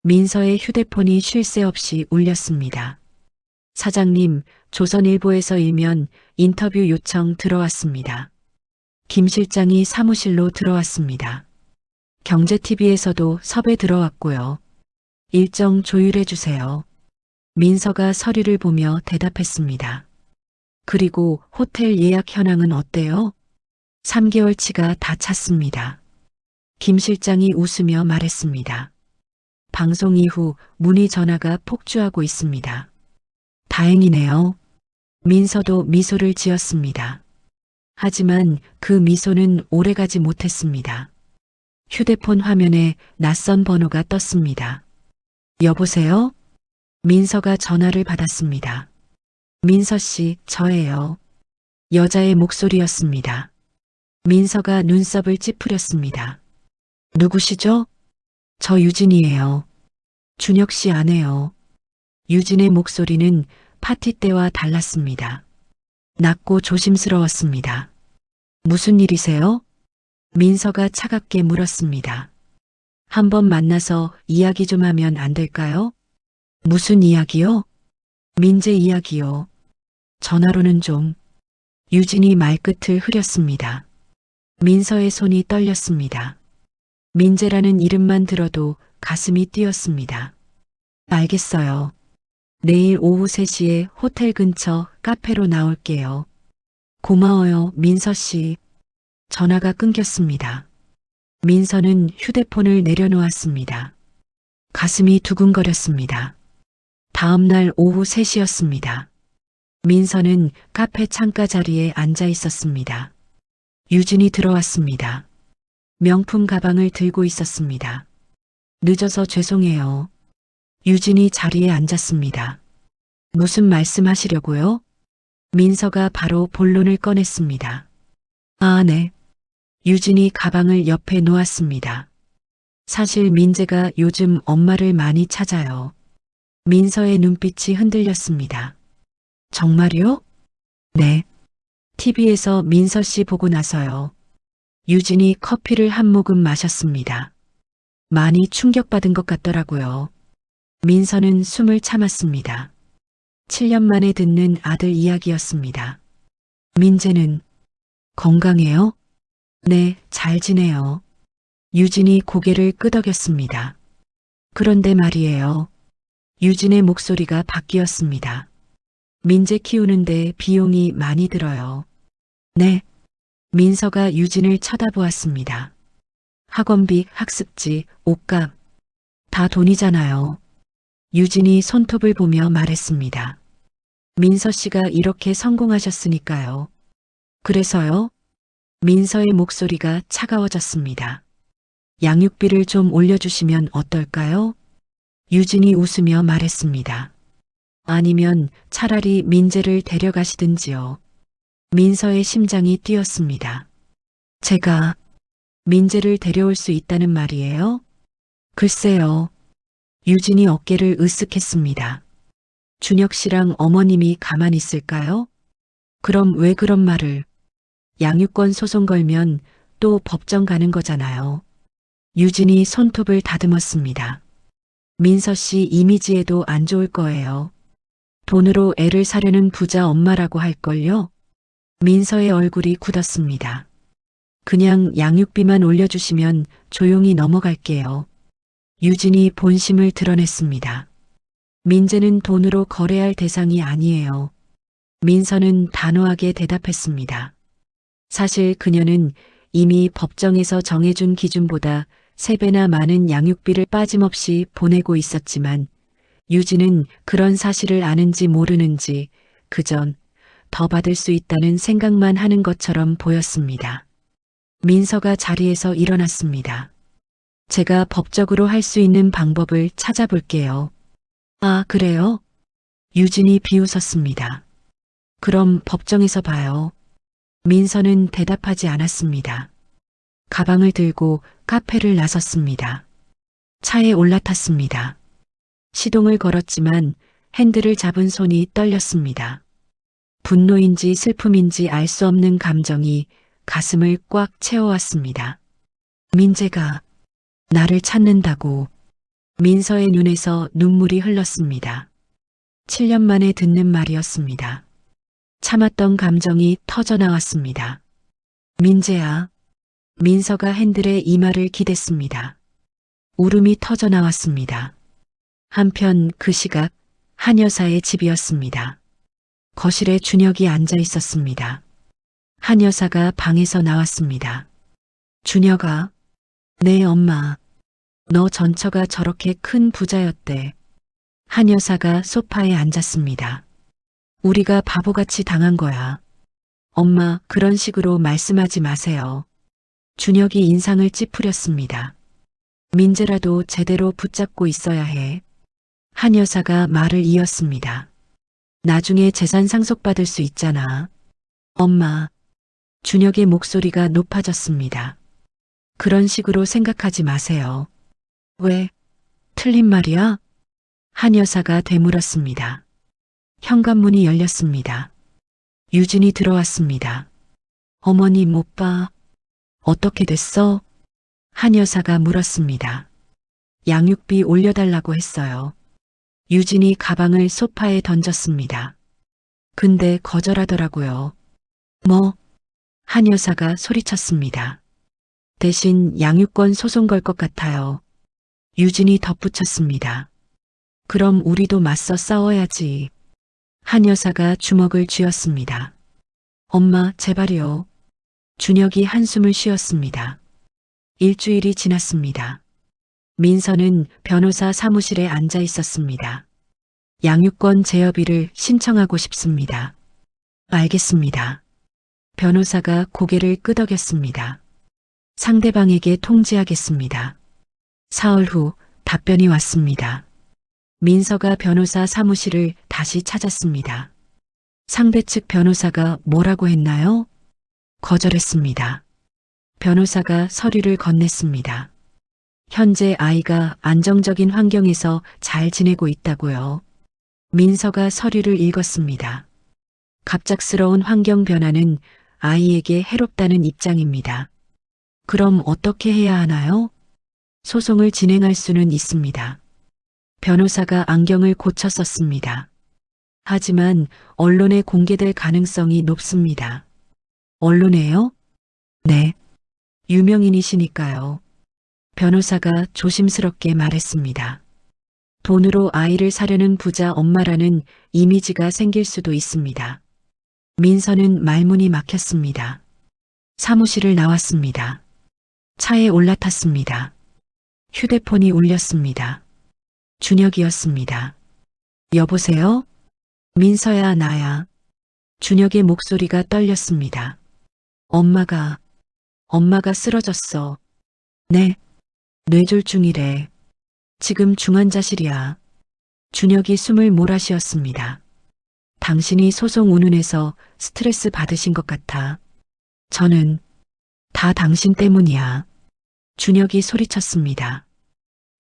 민서의 휴대폰이 쉴 새 없이 울렸습니다. 사장님, 조선일보에서 일면 인터뷰 요청 들어왔습니다. 김 실장이 사무실로 들어왔습니다. 경제TV에서도 섭외 들어왔고요. 일정 조율해 주세요. 민서가 서류를 보며 대답했습니다. 그리고 호텔 예약 현황은 어때요? 3개월치가 다 찼습니다. 김 실장이 웃으며 말했습니다. 방송 이후 문의 전화가 폭주하고 있습니다. 다행이네요. 민서도 미소를 지었습니다. 하지만 그 미소는 오래가지 못했습니다. 휴대폰 화면에 낯선 번호가 떴습니다. 여보세요? 민서가 전화를 받았습니다. 민서 씨, 저예요. 여자의 목소리였습니다. 민서가 눈썹을 찌푸렸습니다. 누구시죠? 저 유진이에요. 준혁 씨 아내요. 유진의 목소리는 파티 때와 달랐습니다. 낮고 조심스러웠습니다. 무슨 일이세요? 민서가 차갑게 물었습니다. 한번 만나서 이야기 좀 하면 안 될까요? 무슨 이야기요? 민재 이야기요. 전화로는 좀. 유진이 말끝을 흐렸습니다. 민서의 손이 떨렸습니다. 민재라는 이름만 들어도 가슴이 뛰었습니다. 알겠어요. 내일 오후 3시에 호텔 근처 카페로 나올게요. 고마워요, 민서 씨. 전화가 끊겼습니다. 민서는 휴대폰을 내려놓았습니다. 가슴이 두근거렸습니다. 다음 날 오후 3시였습니다. 민서는 카페 창가 자리에 앉아 있었습니다. 유진이 들어왔습니다. 명품 가방을 들고 있었습니다. 늦어서 죄송해요. 유진이 자리에 앉았습니다. 무슨 말씀하시려고요? 민서가 바로 본론을 꺼냈습니다. 아, 네. 유진이 가방을 옆에 놓았습니다. 사실 민재가 요즘 엄마를 많이 찾아요. 민서의 눈빛이 흔들렸습니다. 정말요? 네. TV에서 민서 씨 보고 나서요. 유진이 커피를 한 모금 마셨습니다. 많이 충격받은 것 같더라고요. 민서는 숨을 참았습니다. 7년 만에 듣는 아들 이야기였습니다. 민재는 건강해요? 네, 잘 지내요. 유진이 고개를 끄덕였습니다. 그런데 말이에요. 유진의 목소리가 바뀌었습니다. 민재 키우는데 비용이 많이 들어요. 네. 민서가 유진을 쳐다보았습니다. 학원비, 학습지, 옷값, 다 돈이잖아요. 유진이 손톱을 보며 말했습니다. 민서 씨가 이렇게 성공하셨으니까요. 그래서요? 민서의 목소리가 차가워졌습니다. 양육비를 좀 올려주시면 어떨까요? 유진이 웃으며 말했습니다. 아니면 차라리 민재를 데려가시든지요. 민서의 심장이 뛰었습니다. 제가 민재를 데려올 수 있다는 말이에요? 글쎄요. 유진이 어깨를 으쓱했습니다. 준혁 씨랑 어머님이 가만히 있을까요? 그럼 왜 그런 말을? 양육권 소송 걸면 또 법정 가는 거잖아요. 유진이 손톱을 다듬었습니다. 민서 씨 이미지에도 안 좋을 거예요. 돈으로 애를 사려는 부자 엄마라고 할걸요? 민서의 얼굴이 굳었습니다. 그냥 양육비만 올려주시면 조용히 넘어갈게요. 유진이 본심을 드러냈습니다. 민재는 돈으로 거래할 대상이 아니에요. 민서는 단호하게 대답했습니다. 사실 그녀는 이미 법정에서 정해준 기준보다 3배나 많은 양육비를 빠짐없이 보내고 있었지만 유진은 그런 사실을 아는지 모르는지 그전 더 받을 수 있다는 생각만 하는 것처럼 보였습니다. 민서가 자리에서 일어났습니다. 제가 법적으로 할 수 있는 방법을 찾아볼게요. 아, 그래요? 유진이 비웃었습니다. 그럼 법정에서 봐요. 민서는 대답하지 않았습니다. 가방을 들고 카페를 나섰습니다. 차에 올라탔습니다. 시동을 걸었지만 핸들을 잡은 손이 떨렸습니다. 분노인지 슬픔인지 알 수 없는 감정이 가슴을 꽉 채워왔습니다. 민재가 나를 찾는다고. 민서의 눈에서 눈물이 흘렀습니다. 7년 만에 듣는 말이었습니다. 참았던 감정이 터져나왔습니다. 민재야. 민서가 핸들에 이마를 기댔습니다. 울음이 터져나왔습니다. 한편 그 시각 한 여사의 집이었습니다. 거실에 준혁이 앉아 있었습니다. 한 여사가 방에서 나왔습니다. 준혁아. 네, 엄마. 너 전처가 저렇게 큰 부자였대. 한 여사가 소파에 앉았습니다. 우리가 바보같이 당한 거야. 엄마, 그런 식으로 말씀하지 마세요. 준혁이 인상을 찌푸렸습니다. 민재라도 제대로 붙잡고 있어야 해. 한 여사가 말을 이었습니다. 나중에 재산 상속받을 수 있잖아. 엄마. 준혁의 목소리가 높아졌습니다. 그런 식으로 생각하지 마세요. 왜? 틀린 말이야? 한 여사가 되물었습니다. 현관문이 열렸습니다. 유진이 들어왔습니다. 어머님, 오빠. 어떻게 됐어? 한 여사가 물었습니다. 양육비 올려달라고 했어요. 유진이 가방을 소파에 던졌습니다. 근데 거절하더라고요. 뭐? 한 여사가 소리쳤습니다. 대신 양육권 소송 걸 것 같아요. 유진이 덧붙였습니다. 그럼 우리도 맞서 싸워야지. 한 여사가 주먹을 쥐었습니다. 엄마, 제발이요. 준혁이 한숨을 쉬었습니다. 일주일이 지났습니다. 민서는 변호사 사무실에 앉아 있었습니다. 양육권 제어비를 신청하고 싶습니다. 알겠습니다. 변호사가 고개를 끄덕였습니다. 상대방에게 통지하겠습니다. 사흘 후 답변이 왔습니다. 민서가 변호사 사무실을 다시 찾았습니다. 상대 측 변호사가 뭐라고 했나요? 거절했습니다. 변호사가 서류를 건넸습니다. 현재 아이가 안정적인 환경에서 잘 지내고 있다고요. 민서가 서류를 읽었습니다. 갑작스러운 환경 변화는 아이에게 해롭다는 입장입니다. 그럼 어떻게 해야 하나요? 소송을 진행할 수는 있습니다. 변호사가 안경을 고쳐 썼습니다. 하지만 언론에 공개될 가능성이 높습니다. 언론에요? 네. 유명인이시니까요. 변호사가 조심스럽게 말했습니다. 돈으로 아이를 사려는 부자 엄마라는 이미지가 생길 수도 있습니다. 민서는 말문이 막혔습니다. 사무실을 나왔습니다. 차에 올라탔습니다. 휴대폰이 울렸습니다. 준혁이었습니다. 여보세요? 민서야, 나야. 준혁의 목소리가 떨렸습니다. 엄마가 쓰러졌어. 네. 뇌졸중이래. 지금 중환자실이야. 준혁이 숨을 몰아쉬었습니다. 당신이 소송 운운해서 스트레스 받으신 것 같아. 저는 다 당신 때문이야. 준혁이 소리쳤습니다.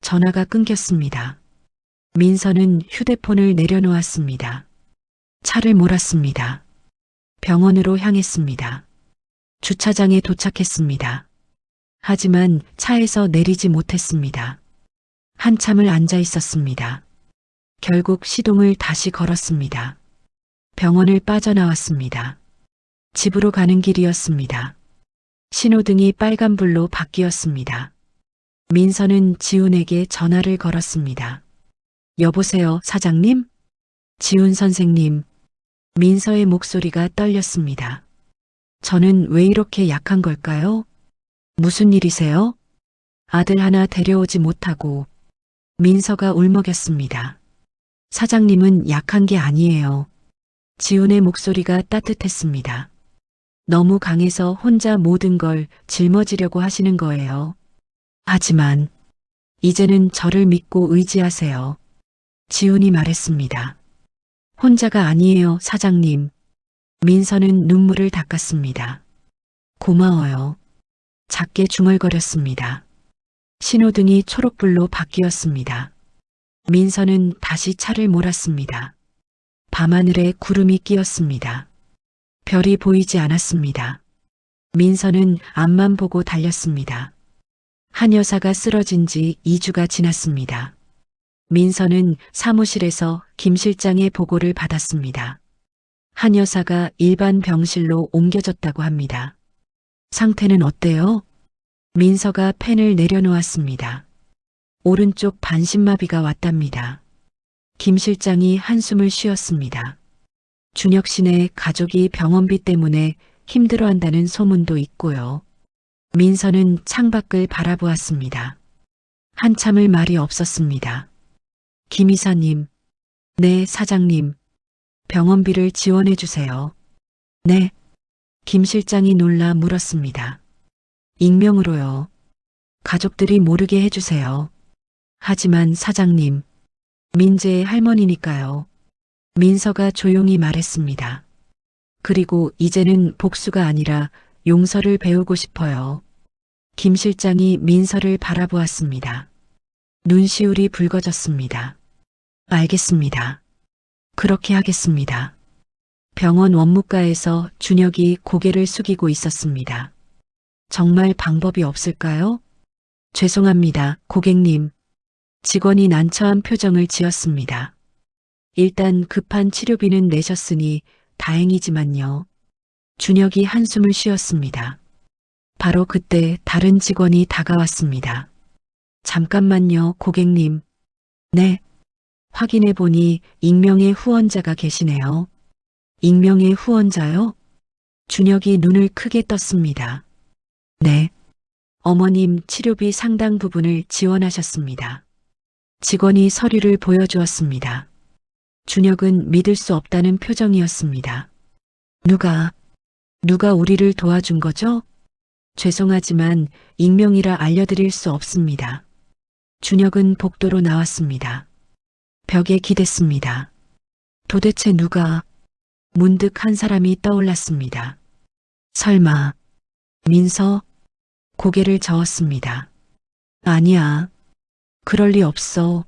전화가 끊겼습니다. 민서는 휴대폰을 내려놓았습니다. 차를 몰았습니다. 병원으로 향했습니다. 주차장에 도착했습니다. 하지만 차에서 내리지 못했습니다. 한참을 앉아 있었습니다. 결국 시동을 다시 걸었습니다. 병원을 빠져나왔습니다. 집으로 가는 길이었습니다. 신호등이 빨간불로 바뀌었습니다. 민서는 지훈에게 전화를 걸었습니다. 여보세요, 사장님? 지훈 선생님. 민서의 목소리가 떨렸습니다. 저는 왜 이렇게 약한 걸까요? 무슨 일이세요? 아들 하나 데려오지 못하고. 민서가 울먹였습니다. 사장님은 약한 게 아니에요. 지훈의 목소리가 따뜻했습니다. 너무 강해서 혼자 모든 걸 짊어지려고 하시는 거예요. 하지만 이제는 저를 믿고 의지하세요. 지훈이 말했습니다. 혼자가 아니에요, 사장님. 민서는 눈물을 닦았습니다. 고마워요. 작게 중얼거렸습니다. 신호등이 초록불로 바뀌었습니다. 민서는 다시 차를 몰았습니다. 밤하늘에 구름이 끼었습니다. 별이 보이지 않았습니다. 민서는 앞만 보고 달렸습니다. 한 여사가 쓰러진 지 2주가 지났습니다. 민서는 사무실에서 김 실장의 보고를 받았습니다. 한 여사가 일반 병실로 옮겨졌다고 합니다. 상태는 어때요? 민서가 펜을 내려놓았습니다. 오른쪽 반신마비가 왔답니다. 김 실장이 한숨을 쉬었습니다. 준혁 씨네 가족이 병원비 때문에 힘들어한다는 소문도 있고요. 민서는 창밖을 바라보았습니다. 한참을 말이 없었습니다. 김 이사님. 네, 사장님. 병원비를 지원해 주세요. 네. 김 실장이 놀라 물었습니다. 익명으로요. 가족들이 모르게 해주세요. 하지만 사장님, 민재의 할머니니까요. 민서가 조용히 말했습니다. 그리고 이제는 복수가 아니라 용서를 배우고 싶어요. 김 실장이 민서를 바라보았습니다. 눈시울이 붉어졌습니다. 알겠습니다. 그렇게 하겠습니다. 병원 원무과에서 준혁이 고개를 숙이고 있었습니다. 정말 방법이 없을까요? 죄송합니다, 고객님. 직원이 난처한 표정을 지었습니다. 일단 급한 치료비는 내셨으니 다행이지만요. 준혁이 한숨을 쉬었습니다. 바로 그때 다른 직원이 다가왔습니다. 잠깐만요, 고객님. 네. 확인해 보니 익명의 후원자가 계시네요. 익명의 후원자요? 준혁이 눈을 크게 떴습니다. 네. 어머님 치료비 상당 부분을 지원하셨습니다. 직원이 서류를 보여주었습니다. 준혁은 믿을 수 없다는 표정이었습니다. 누가 우리를 도와준 거죠? 죄송하지만 익명이라 알려드릴 수 없습니다. 준혁은 복도로 나왔습니다. 벽에 기댔습니다. 도대체 누가? 문득 한 사람이 떠올랐습니다. 설마 민서? 고개를 저었습니다. 아니야. 그럴 리 없어.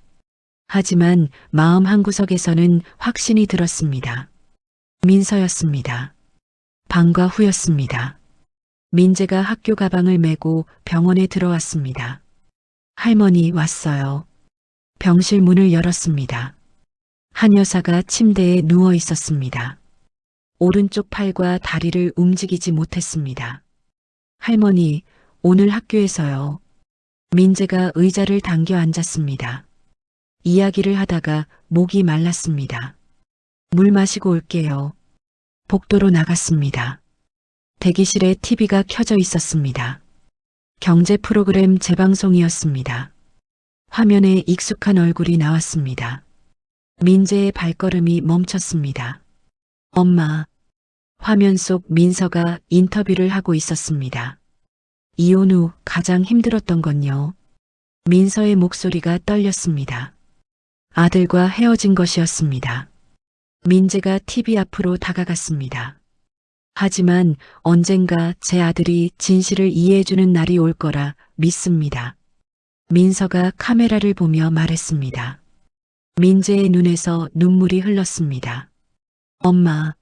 하지만 마음 한구석에서는 확신이 들었습니다. 민서였습니다. 방과 후였습니다. 민재가 학교 가방을 메고 병원에 들어왔습니다. 할머니 왔어요. 병실 문을 열었습니다. 한 여사가 침대에 누워 있었습니다. 오른쪽 팔과 다리를 움직이지 못했습니다. 할머니, 오늘 학교에서요. 민재가 의자를 당겨 앉았습니다. 이야기를 하다가 목이 말랐습니다. 물 마시고 올게요. 복도로 나갔습니다. 대기실에 TV가 켜져 있었습니다. 경제 프로그램 재방송이었습니다. 화면에 익숙한 얼굴이 나왔습니다. 민재의 발걸음이 멈췄습니다. 엄마. 화면 속 민서가 인터뷰를 하고 있었습니다. 이혼 후 가장 힘들었던 건요. 민서의 목소리가 떨렸습니다. 아들과 헤어진 것이었습니다. 민재가 TV 앞으로 다가갔습니다. 하지만 언젠가 제 아들이 진실을 이해해주는 날이 올 거라 믿습니다. 민서가 카메라를 보며 말했습니다. 민재의 눈에서 눈물이 흘렀습니다. 엄마,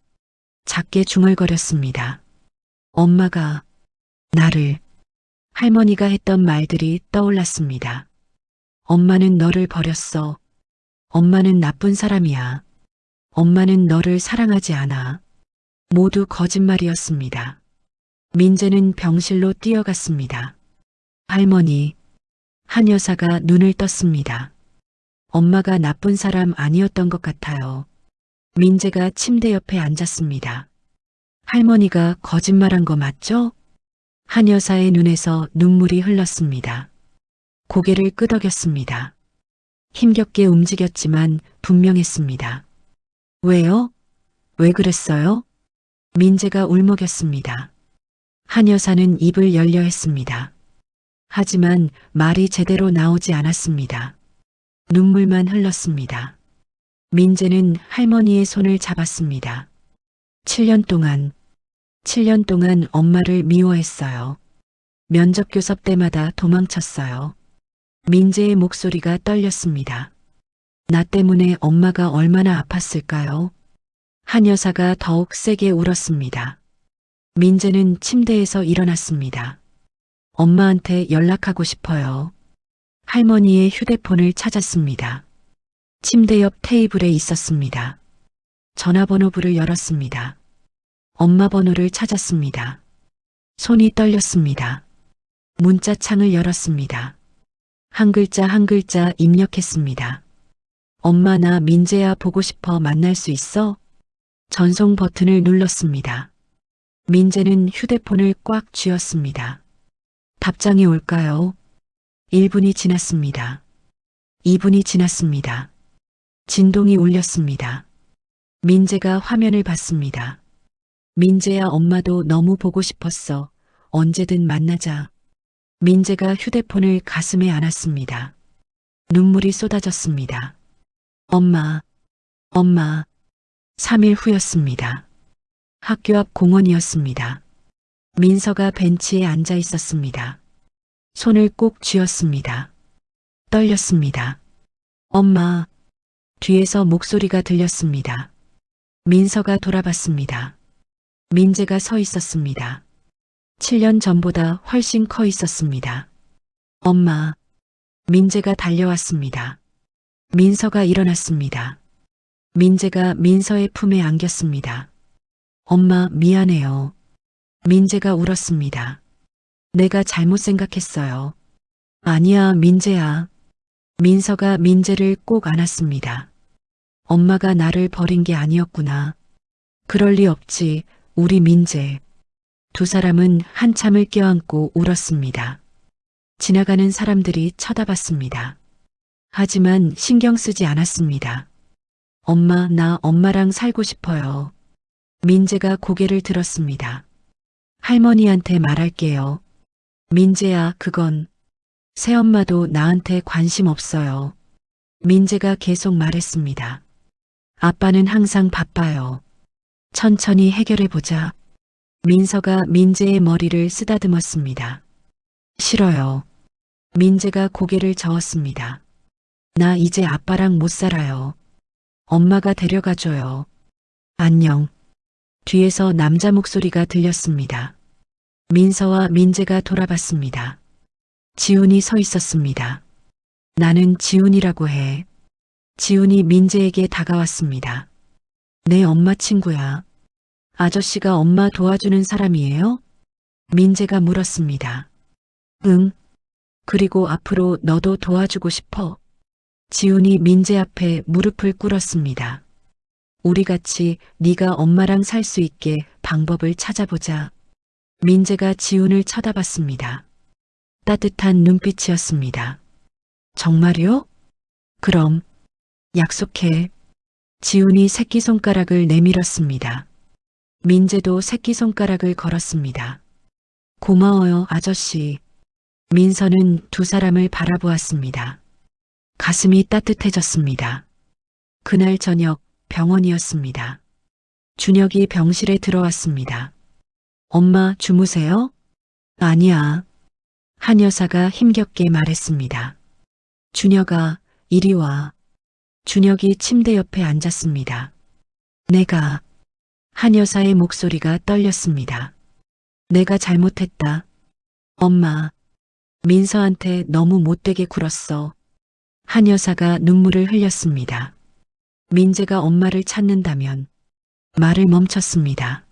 작게 중얼거렸습니다. 엄마가 나를, 할머니가 했던 말들이 떠올랐습니다. 엄마는 너를 버렸어. 엄마는 나쁜 사람이야. 엄마는 너를 사랑하지 않아. 모두 거짓말이었습니다. 민재는 병실로 뛰어갔습니다. 할머니, 한 여사가 눈을 떴습니다. 엄마가 나쁜 사람 아니었던 것 같아요. 민재가 침대 옆에 앉았습니다. 할머니가 거짓말한 거 맞죠? 한 여사의 눈에서 눈물이 흘렀습니다. 고개를 끄덕였습니다. 힘겹게 움직였지만 분명했습니다. 왜요? 왜 그랬어요? 민재가 울먹였습니다. 한 여사는 입을 열려 했습니다. 하지만 말이 제대로 나오지 않았습니다. 눈물만 흘렀습니다. 민재는 할머니의 손을 잡았습니다. 7년 동안 엄마를 미워했어요. 면접 교섭 때마다 도망쳤어요. 민재의 목소리가 떨렸습니다. 나 때문에 엄마가 얼마나 아팠을까요? 한 여사가 더욱 세게 울었습니다. 민재는 침대에서 일어났습니다. 엄마한테 연락하고 싶어요. 할머니의 휴대폰을 찾았습니다. 침대 옆 테이블에 있었습니다. 전화번호부를 열었습니다. 엄마 번호를 찾았습니다. 손이 떨렸습니다. 문자창을 열었습니다. 한 글자 한 글자 입력했습니다. 엄마 나 민재야 보고 싶어 만날 수 있어? 전송 버튼을 눌렀습니다. 민재는 휴대폰을 꽉 쥐었습니다. 답장이 올까요? 1분이 지났습니다. 2분이 지났습니다. 진동이 울렸습니다. 민재가 화면을 봤습니다. 민재야 엄마도 너무 보고 싶었어. 언제든 만나자. 민재가 휴대폰을 가슴에 안았습니다. 눈물이 쏟아졌습니다. 엄마. 3일 후였습니다. 학교 앞 공원이었습니다. 민서가 벤치에 앉아 있었습니다. 손을 꼭 쥐었습니다. 떨렸습니다. 엄마. 뒤에서 목소리가 들렸습니다. 민서가 돌아봤습니다. 민재가 서 있었습니다. 7년 전보다 훨씬 커 있었습니다. 엄마. 민재가 달려왔습니다. 민서가 일어났습니다. 민재가 민서의 품에 안겼습니다. 엄마 미안해요. 민재가 울었습니다. 내가 잘못 생각했어요. 아니야 민재야. 민서가 민재를 꼭 안았습니다. 엄마가 나를 버린 게 아니었구나. 그럴 리 없지. 우리 민재. 두 사람은 한참을 껴안고 울었습니다. 지나가는 사람들이 쳐다봤습니다. 하지만 신경 쓰지 않았습니다. 엄마, 나 엄마랑 살고 싶어요. 민재가 고개를 들었습니다. 할머니한테 말할게요. 민재야, 그건 새엄마도 나한테 관심 없어요. 민재가 계속 말했습니다. 아빠는 항상 바빠요. 천천히 해결해보자. 민서가 민재의 머리를 쓰다듬었습니다. 싫어요. 민재가 고개를 저었습니다. 나 이제 아빠랑 못 살아요. 엄마가 데려가줘요. 안녕. 뒤에서 남자 목소리가 들렸습니다. 민서와 민재가 돌아봤습니다. 지훈이 서 있었습니다. 나는 지훈이라고 해. 지훈이 민재에게 다가왔습니다. 내 엄마 친구야. 아저씨가 엄마 도와주는 사람이에요? 민재가 물었습니다. 응. 그리고 앞으로 너도 도와주고 싶어. 지훈이 민재 앞에 무릎을 꿇었습니다. 우리 같이 네가 엄마랑 살 수 있게 방법을 찾아보자. 민재가 지훈을 쳐다봤습니다. 따뜻한 눈빛이었습니다. 정말요? 그럼 약속해. 지훈이 새끼손가락을 내밀었습니다. 민재도 새끼손가락을 걸었습니다. 고마워요, 아저씨. 민서는 두 사람을 바라보았습니다. 가슴이 따뜻해졌습니다. 그날 저녁 병원이었습니다. 준혁이 병실에 들어왔습니다. 엄마 주무세요? 아니야. 한 여사가 힘겹게 말했습니다. 준혁아, 이리 와. 준혁이 침대 옆에 앉았습니다. 내가. 한 여사의 목소리가 떨렸습니다. 내가 잘못했다. 엄마. 민서한테 너무 못되게 굴었어. 한 여사가 눈물을 흘렸습니다. 민재가 엄마를 찾는다면 말을 멈췄습니다.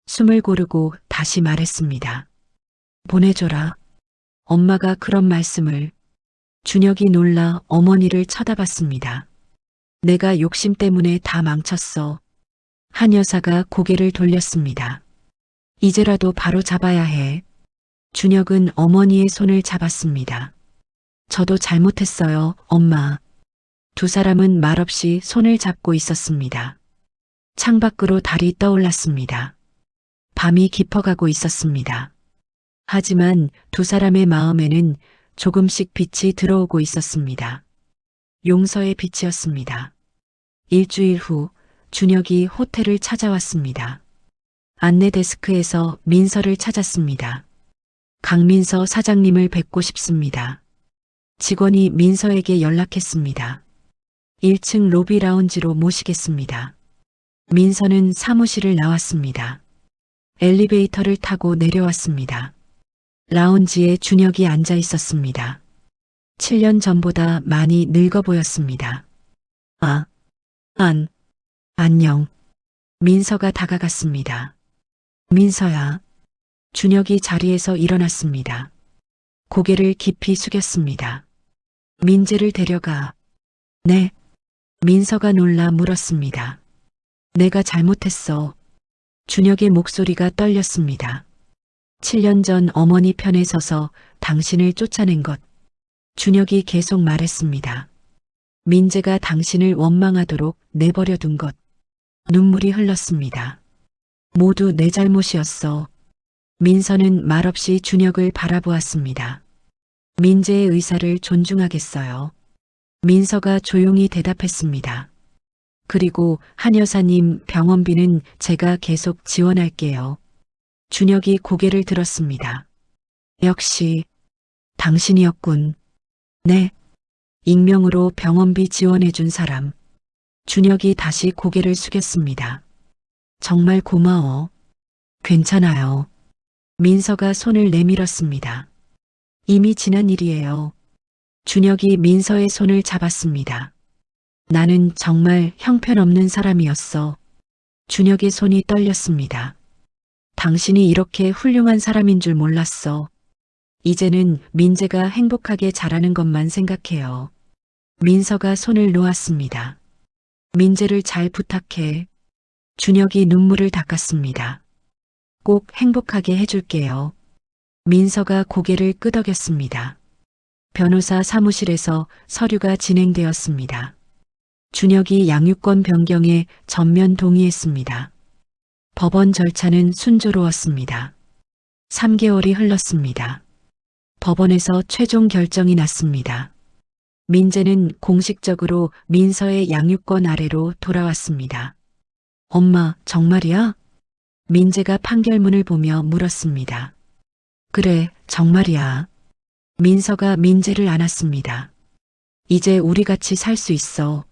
숨을 고르고 다시 말했습니다. 보내줘라. 엄마가 그런 말씀을. 준혁이 놀라 어머니를 쳐다봤습니다. 내가 욕심 때문에 다 망쳤어. 한 여사가 고개를 돌렸습니다. 이제라도 바로 잡아야 해. 준혁은 어머니의 손을 잡았습니다. 저도 잘못했어요, 엄마. 두 사람은 말없이 손을 잡고 있었습니다. 창밖으로 달이 떠올랐습니다. 밤이 깊어가고 있었습니다. 하지만 두 사람의 마음에는 조금씩 빛이 들어오고 있었습니다. 용서의 빛이었습니다. 일주일 후 준혁이 호텔을 찾아왔습니다. 안내 데스크에서 민서를 찾았습니다. 강민서 사장님을 뵙고 싶습니다. 직원이 민서에게 연락했습니다. 1층 로비 라운지로 모시겠습니다. 민서는 사무실을 나왔습니다. 엘리베이터를 타고 내려왔습니다. 라운지에 준혁이 앉아 있었습니다. 7년 전보다 많이 늙어 보였습니다. 안녕. 민서가 다가갔습니다. 민서야. 준혁이 자리에서 일어났습니다. 고개를 깊이 숙였습니다. 민재를 데려가. 네. 민서가 놀라 물었습니다. 내가 잘못했어. 준혁의 목소리가 떨렸습니다. 7년 전 어머니 편에 서서 당신을 쫓아낸 것. 준혁이 계속 말했습니다. 민재가 당신을 원망하도록 내버려 둔 것. 눈물이 흘렀습니다. 모두 내 잘못이었어. 민서는 말없이 준혁을 바라보았습니다. 민재의 의사를 존중하겠어요. 민서가 조용히 대답했습니다. 그리고 한 여사님 병원비는 제가 계속 지원할게요. 준혁이 고개를 들었습니다. 역시 당신이었군. 네. 익명으로 병원비 지원해준 사람. 준혁이 다시 고개를 숙였습니다. 정말 고마워. 괜찮아요. 민서가 손을 내밀었습니다. 이미 지난 일이에요. 준혁이 민서의 손을 잡았습니다. 나는 정말 형편없는 사람이었어. 준혁의 손이 떨렸습니다. 당신이 이렇게 훌륭한 사람인 줄 몰랐어. 이제는 민재가 행복하게 자라는 것만 생각해요. 민서가 손을 놓았습니다. 민재를 잘 부탁해. 준혁이 눈물을 닦았습니다. 꼭 행복하게 해줄게요. 민서가 고개를 끄덕였습니다. 변호사 사무실에서 서류가 진행되었습니다. 준혁이 양육권 변경에 전면 동의했습니다. 법원 절차는 순조로웠습니다. 3개월이 흘렀습니다. 법원에서 최종 결정이 났습니다. 민재는 공식적으로 민서의 양육권 아래로 돌아왔습니다. 엄마, 정말이야? 민재가 판결문을 보며 물었습니다. 그래, 정말이야. 민서가 민재를 안았습니다. 이제 우리 같이 살 수 있어.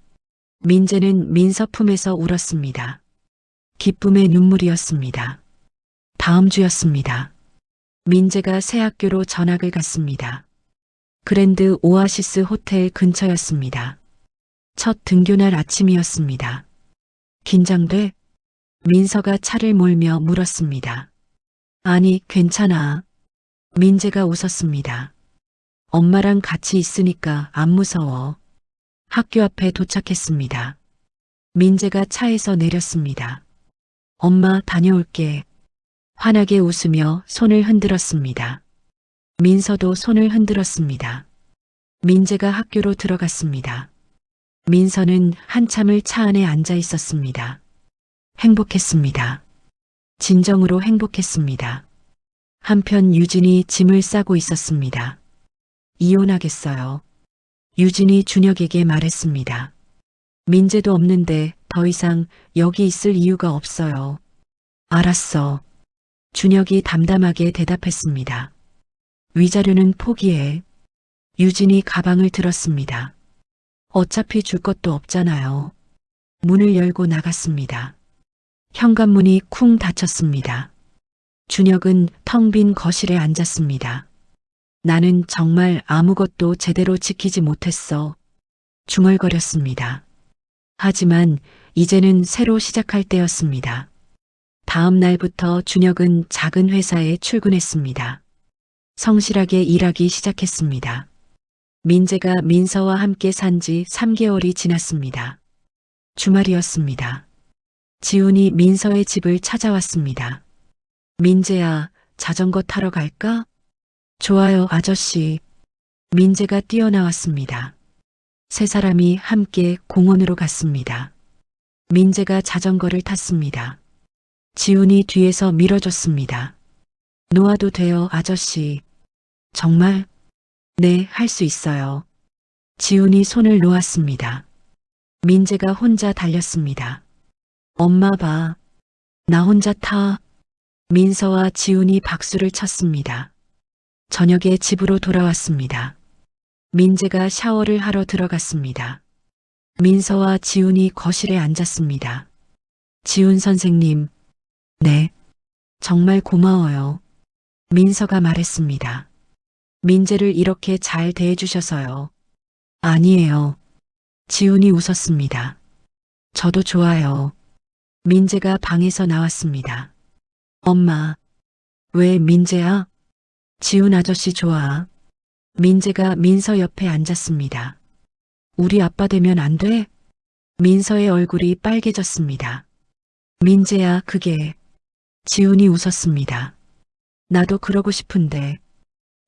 민재는 민서 품에서 울었습니다. 기쁨의 눈물이었습니다. 다음 주였습니다. 민재가 새 학교로 전학을 갔습니다. 그랜드 오아시스 호텔 근처였습니다. 첫 등교날 아침이었습니다. 긴장돼? 민서가 차를 몰며 물었습니다. 아니, 괜찮아. 민재가 웃었습니다. 엄마랑 같이 있으니까 안 무서워. 학교 앞에 도착했습니다. 민재가 차에서 내렸습니다. 엄마, 다녀올게. 환하게 웃으며 손을 흔들었습니다. 민서도 손을 흔들었습니다. 민재가 학교로 들어갔습니다. 민서는 한참을 차 안에 앉아 있었습니다. 행복했습니다. 진정으로 행복했습니다. 한편 유진이 짐을 싸고 있었습니다. 이혼하겠어요. 유진이 준혁에게 말했습니다. 민재도 없는데 더 이상 여기 있을 이유가 없어요. 알았어. 준혁이 담담하게 대답했습니다. 위자료는 포기해. 유진이 가방을 들었습니다. 어차피 줄 것도 없잖아요. 문을 열고 나갔습니다. 현관문이 쿵 닫혔습니다. 준혁은 텅 빈 거실에 앉았습니다. 나는 정말 아무것도 제대로 지키지 못했어. 중얼거렸습니다. 하지만 이제는 새로 시작할 때였습니다. 다음 날부터 준혁은 작은 회사에 출근했습니다. 성실하게 일하기 시작했습니다. 민재가 민서와 함께 산 지 3개월이 지났습니다. 주말이었습니다. 지훈이 민서의 집을 찾아왔습니다. 민재야, 자전거 타러 갈까? 좋아요, 아저씨. 민재가 뛰어나왔습니다. 세 사람이 함께 공원으로 갔습니다. 민재가 자전거를 탔습니다. 지훈이 뒤에서 밀어줬습니다. 놓아도 돼요, 아저씨. 정말? 네, 할 수 있어요. 지훈이 손을 놓았습니다. 민재가 혼자 달렸습니다. 엄마 봐. 나 혼자 타. 민서와 지훈이 박수를 쳤습니다. 저녁에 집으로 돌아왔습니다. 민재가 샤워를 하러 들어갔습니다. 민서와 지훈이 거실에 앉았습니다. 지훈 선생님, 네, 정말 고마워요. 민서가 말했습니다. 민재를 이렇게 잘 대해주셔서요. 아니에요. 지훈이 웃었습니다. 저도 좋아요. 민재가 방에서 나왔습니다. 엄마, 왜 민재야? 지훈 아저씨 좋아. 민재가 민서 옆에 앉았습니다. 우리 아빠 되면 안 돼? 민서의 얼굴이 빨개졌습니다. 민재야, 그게. 지훈이 웃었습니다. 나도 그러고 싶은데.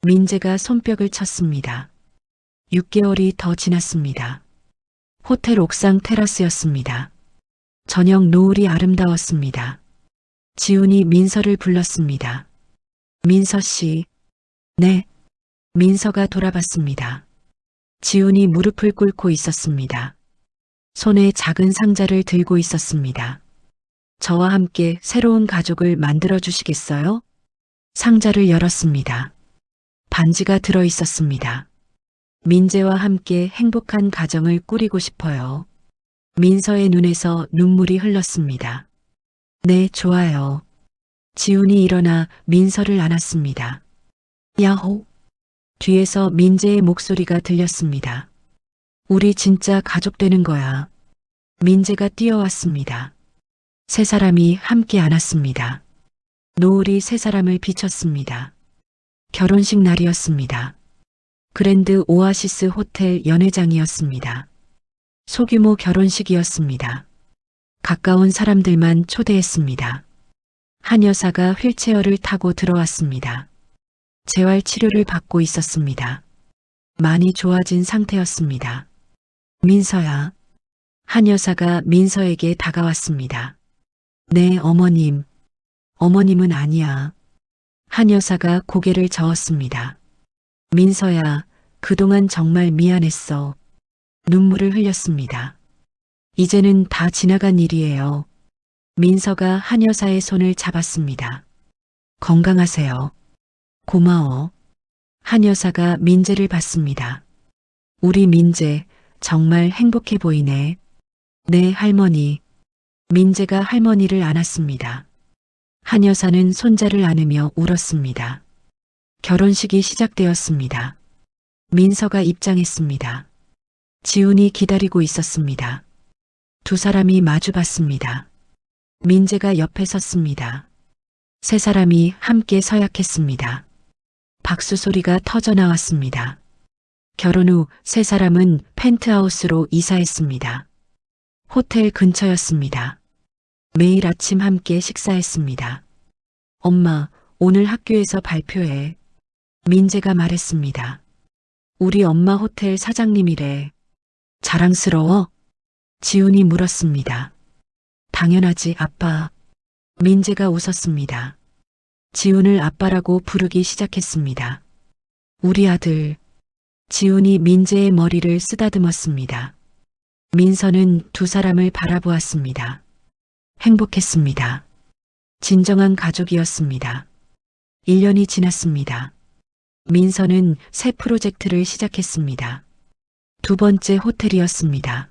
민재가 손뼉을 쳤습니다. 6개월이 더 지났습니다. 호텔 옥상 테라스였습니다. 저녁 노을이 아름다웠습니다. 지훈이 민서를 불렀습니다. 민서 씨. 네. 민서가 돌아봤습니다. 지훈이 무릎을 꿇고 있었습니다. 손에 작은 상자를 들고 있었습니다. 저와 함께 새로운 가족을 만들어 주시겠어요? 상자를 열었습니다. 반지가 들어 있었습니다. 민재와 함께 행복한 가정을 꾸리고 싶어요. 민서의 눈에서 눈물이 흘렀습니다. 네, 좋아요. 지훈이 일어나 민서를 안았습니다. 야호! 뒤에서 민재의 목소리가 들렸습니다. 우리 진짜 가족 되는 거야. 민재가 뛰어왔습니다. 세 사람이 함께 안았습니다. 노을이 세 사람을 비췄습니다. 결혼식 날이었습니다. 그랜드 오아시스 호텔 연회장이었습니다. 소규모 결혼식이었습니다. 가까운 사람들만 초대했습니다. 한 여사가 휠체어를 타고 들어왔습니다. 재활 치료를 받고 있었습니다. 많이 좋아진 상태였습니다. 민서야. 한 여사가 민서에게 다가왔습니다. 네, 어머님. 어머님은 아니야. 한 여사가 고개를 저었습니다. 민서야, 그동안 정말 미안했어. 눈물을 흘렸습니다. 이제는 다 지나간 일이에요. 민서가 한 여사의 손을 잡았습니다. 건강하세요. 고마워. 한 여사가 민재를 봤습니다. 우리 민재, 정말 행복해 보이네. 네, 할머니. 민재가 할머니를 안았습니다. 한 여사는 손자를 안으며 울었습니다. 결혼식이 시작되었습니다. 민서가 입장했습니다. 지훈이 기다리고 있었습니다. 두 사람이 마주 봤습니다. 민재가 옆에 섰습니다. 세 사람이 함께 서약했습니다. 박수 소리가 터져 나왔습니다. 결혼 후 세 사람은 펜트하우스로 이사했습니다. 호텔 근처였습니다. 매일 아침 함께 식사했습니다. 엄마, 오늘 학교에서 발표해. 민재가 말했습니다. 우리 엄마 호텔 사장님이래. 자랑스러워? 지훈이 물었습니다. 당연하지, 아빠. 민재가 웃었습니다. 지훈을 아빠라고 부르기 시작했습니다. 우리 아들. 지훈이 민재의 머리를 쓰다듬었습니다. 민서는 두 사람을 바라보았습니다. 행복했습니다. 진정한 가족이었습니다. 1년이 지났습니다. 민서는 새 프로젝트를 시작했습니다. 두 번째 호텔이었습니다.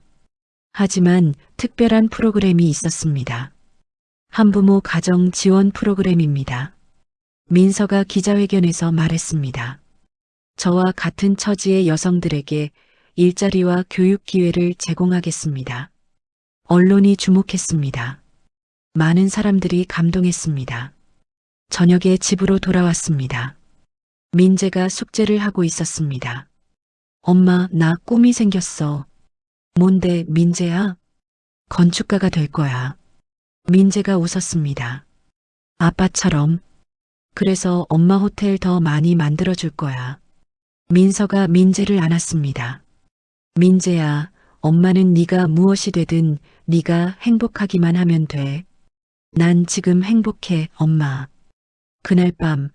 하지만 특별한 프로그램이 있었습니다. 한부모 가정 지원 프로그램입니다. 민서가 기자회견에서 말했습니다. 저와 같은 처지의 여성들에게 일자리와 교육 기회를 제공하겠습니다. 언론이 주목했습니다. 많은 사람들이 감동했습니다. 저녁에 집으로 돌아왔습니다. 민재가 숙제를 하고 있었습니다. 엄마, 나 꿈이 생겼어. 뭔데, 민재야? 건축가가 될 거야. 민재가 웃었습니다. 아빠처럼. 그래서 엄마 호텔 더 많이 만들어줄 거야. 민서가 민재를 안았습니다. 민재야, 엄마는 네가 무엇이 되든 네가 행복하기만 하면 돼. 난 지금 행복해, 엄마. 그날 밤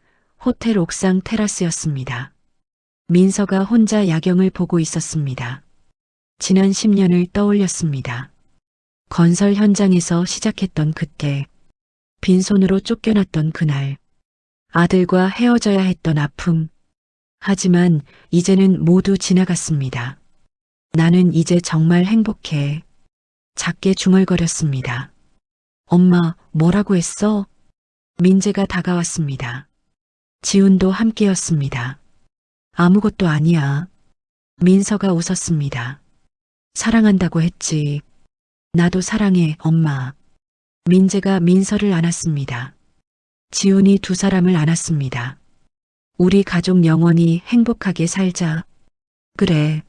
호텔 옥상 테라스였습니다. 민서가 혼자 야경을 보고 있었습니다. 지난 10년을 떠올렸습니다. 건설 현장에서 시작했던 그때, 빈손으로 쫓겨났던 그날, 아들과 헤어져야 했던 아픔. 하지만 이제는 모두 지나갔습니다. 나는 이제 정말 행복해. 작게 중얼거렸습니다. 엄마, 뭐라고 했어? 민재가 다가왔습니다. 지훈도 함께였습니다. 아무것도 아니야. 민서가 웃었습니다. 사랑한다고 했지. 나도 사랑해, 엄마. 민재가 민서를 안았습니다. 지훈이 두 사람을 안았습니다. 우리 가족 영원히 행복하게 살자. 그래.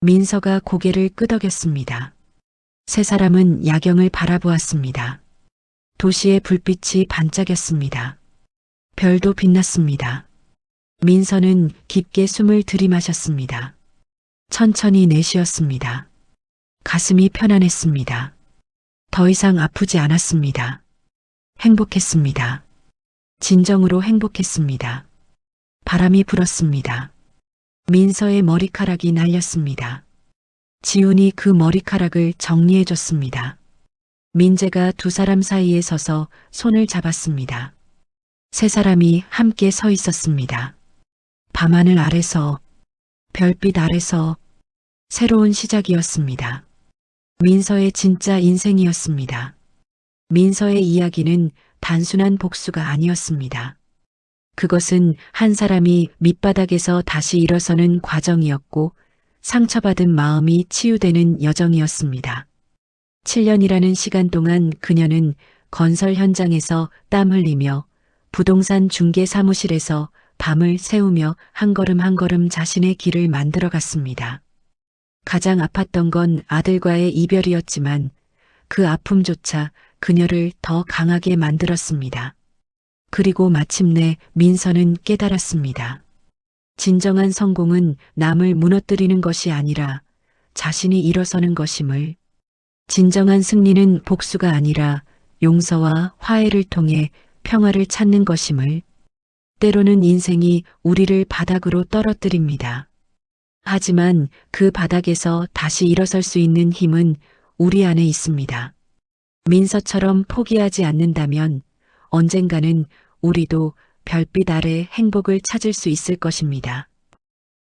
민서가 고개를 끄덕였습니다. 세 사람은 야경을 바라보았습니다. 도시의 불빛이 반짝였습니다. 별도 빛났습니다. 민서는 깊게 숨을 들이마셨습니다. 천천히 내쉬었습니다. 가슴이 편안했습니다. 더 이상 아프지 않았습니다. 행복했습니다. 진정으로 행복했습니다. 바람이 불었습니다. 민서의 머리카락이 날렸습니다. 지훈이 그 머리카락을 정리해줬습니다. 민재가 두 사람 사이에 서서 손을 잡았습니다. 세 사람이 함께 서 있었습니다. 밤하늘 아래서, 별빛 아래서 새로운 시작이었습니다. 민서의 진짜 인생이었습니다. 민서의 이야기는 단순한 복수가 아니었습니다. 그것은 한 사람이 밑바닥에서 다시 일어서는 과정이었고 상처받은 마음이 치유되는 여정이었습니다. 7년이라는 시간 동안 그녀는 건설 현장에서 땀 흘리며 부동산 중개 사무실에서 밤을 새우며 한 걸음 한 걸음 자신의 길을 만들어갔습니다. 가장 아팠던 건 아들과의 이별이었지만 그 아픔조차 그녀를 더 강하게 만들었습니다. 그리고 마침내 민서는 깨달았습니다. 진정한 성공은 남을 무너뜨리는 것이 아니라 자신이 일어서는 것임을, 진정한 승리는 복수가 아니라 용서와 화해를 통해 평화를 찾는 것임을, 때로는 인생이 우리를 바닥으로 떨어뜨립니다. 하지만 그 바닥에서 다시 일어설 수 있는 힘은 우리 안에 있습니다. 민서처럼 포기하지 않는다면 언젠가는 우리도 별빛 아래 행복을 찾을 수 있을 것입니다.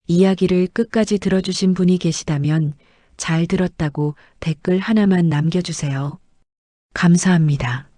이야기를 끝까지 들어주신 분이 계시다면 잘 들었다고 댓글 하나만 남겨주세요. 감사합니다.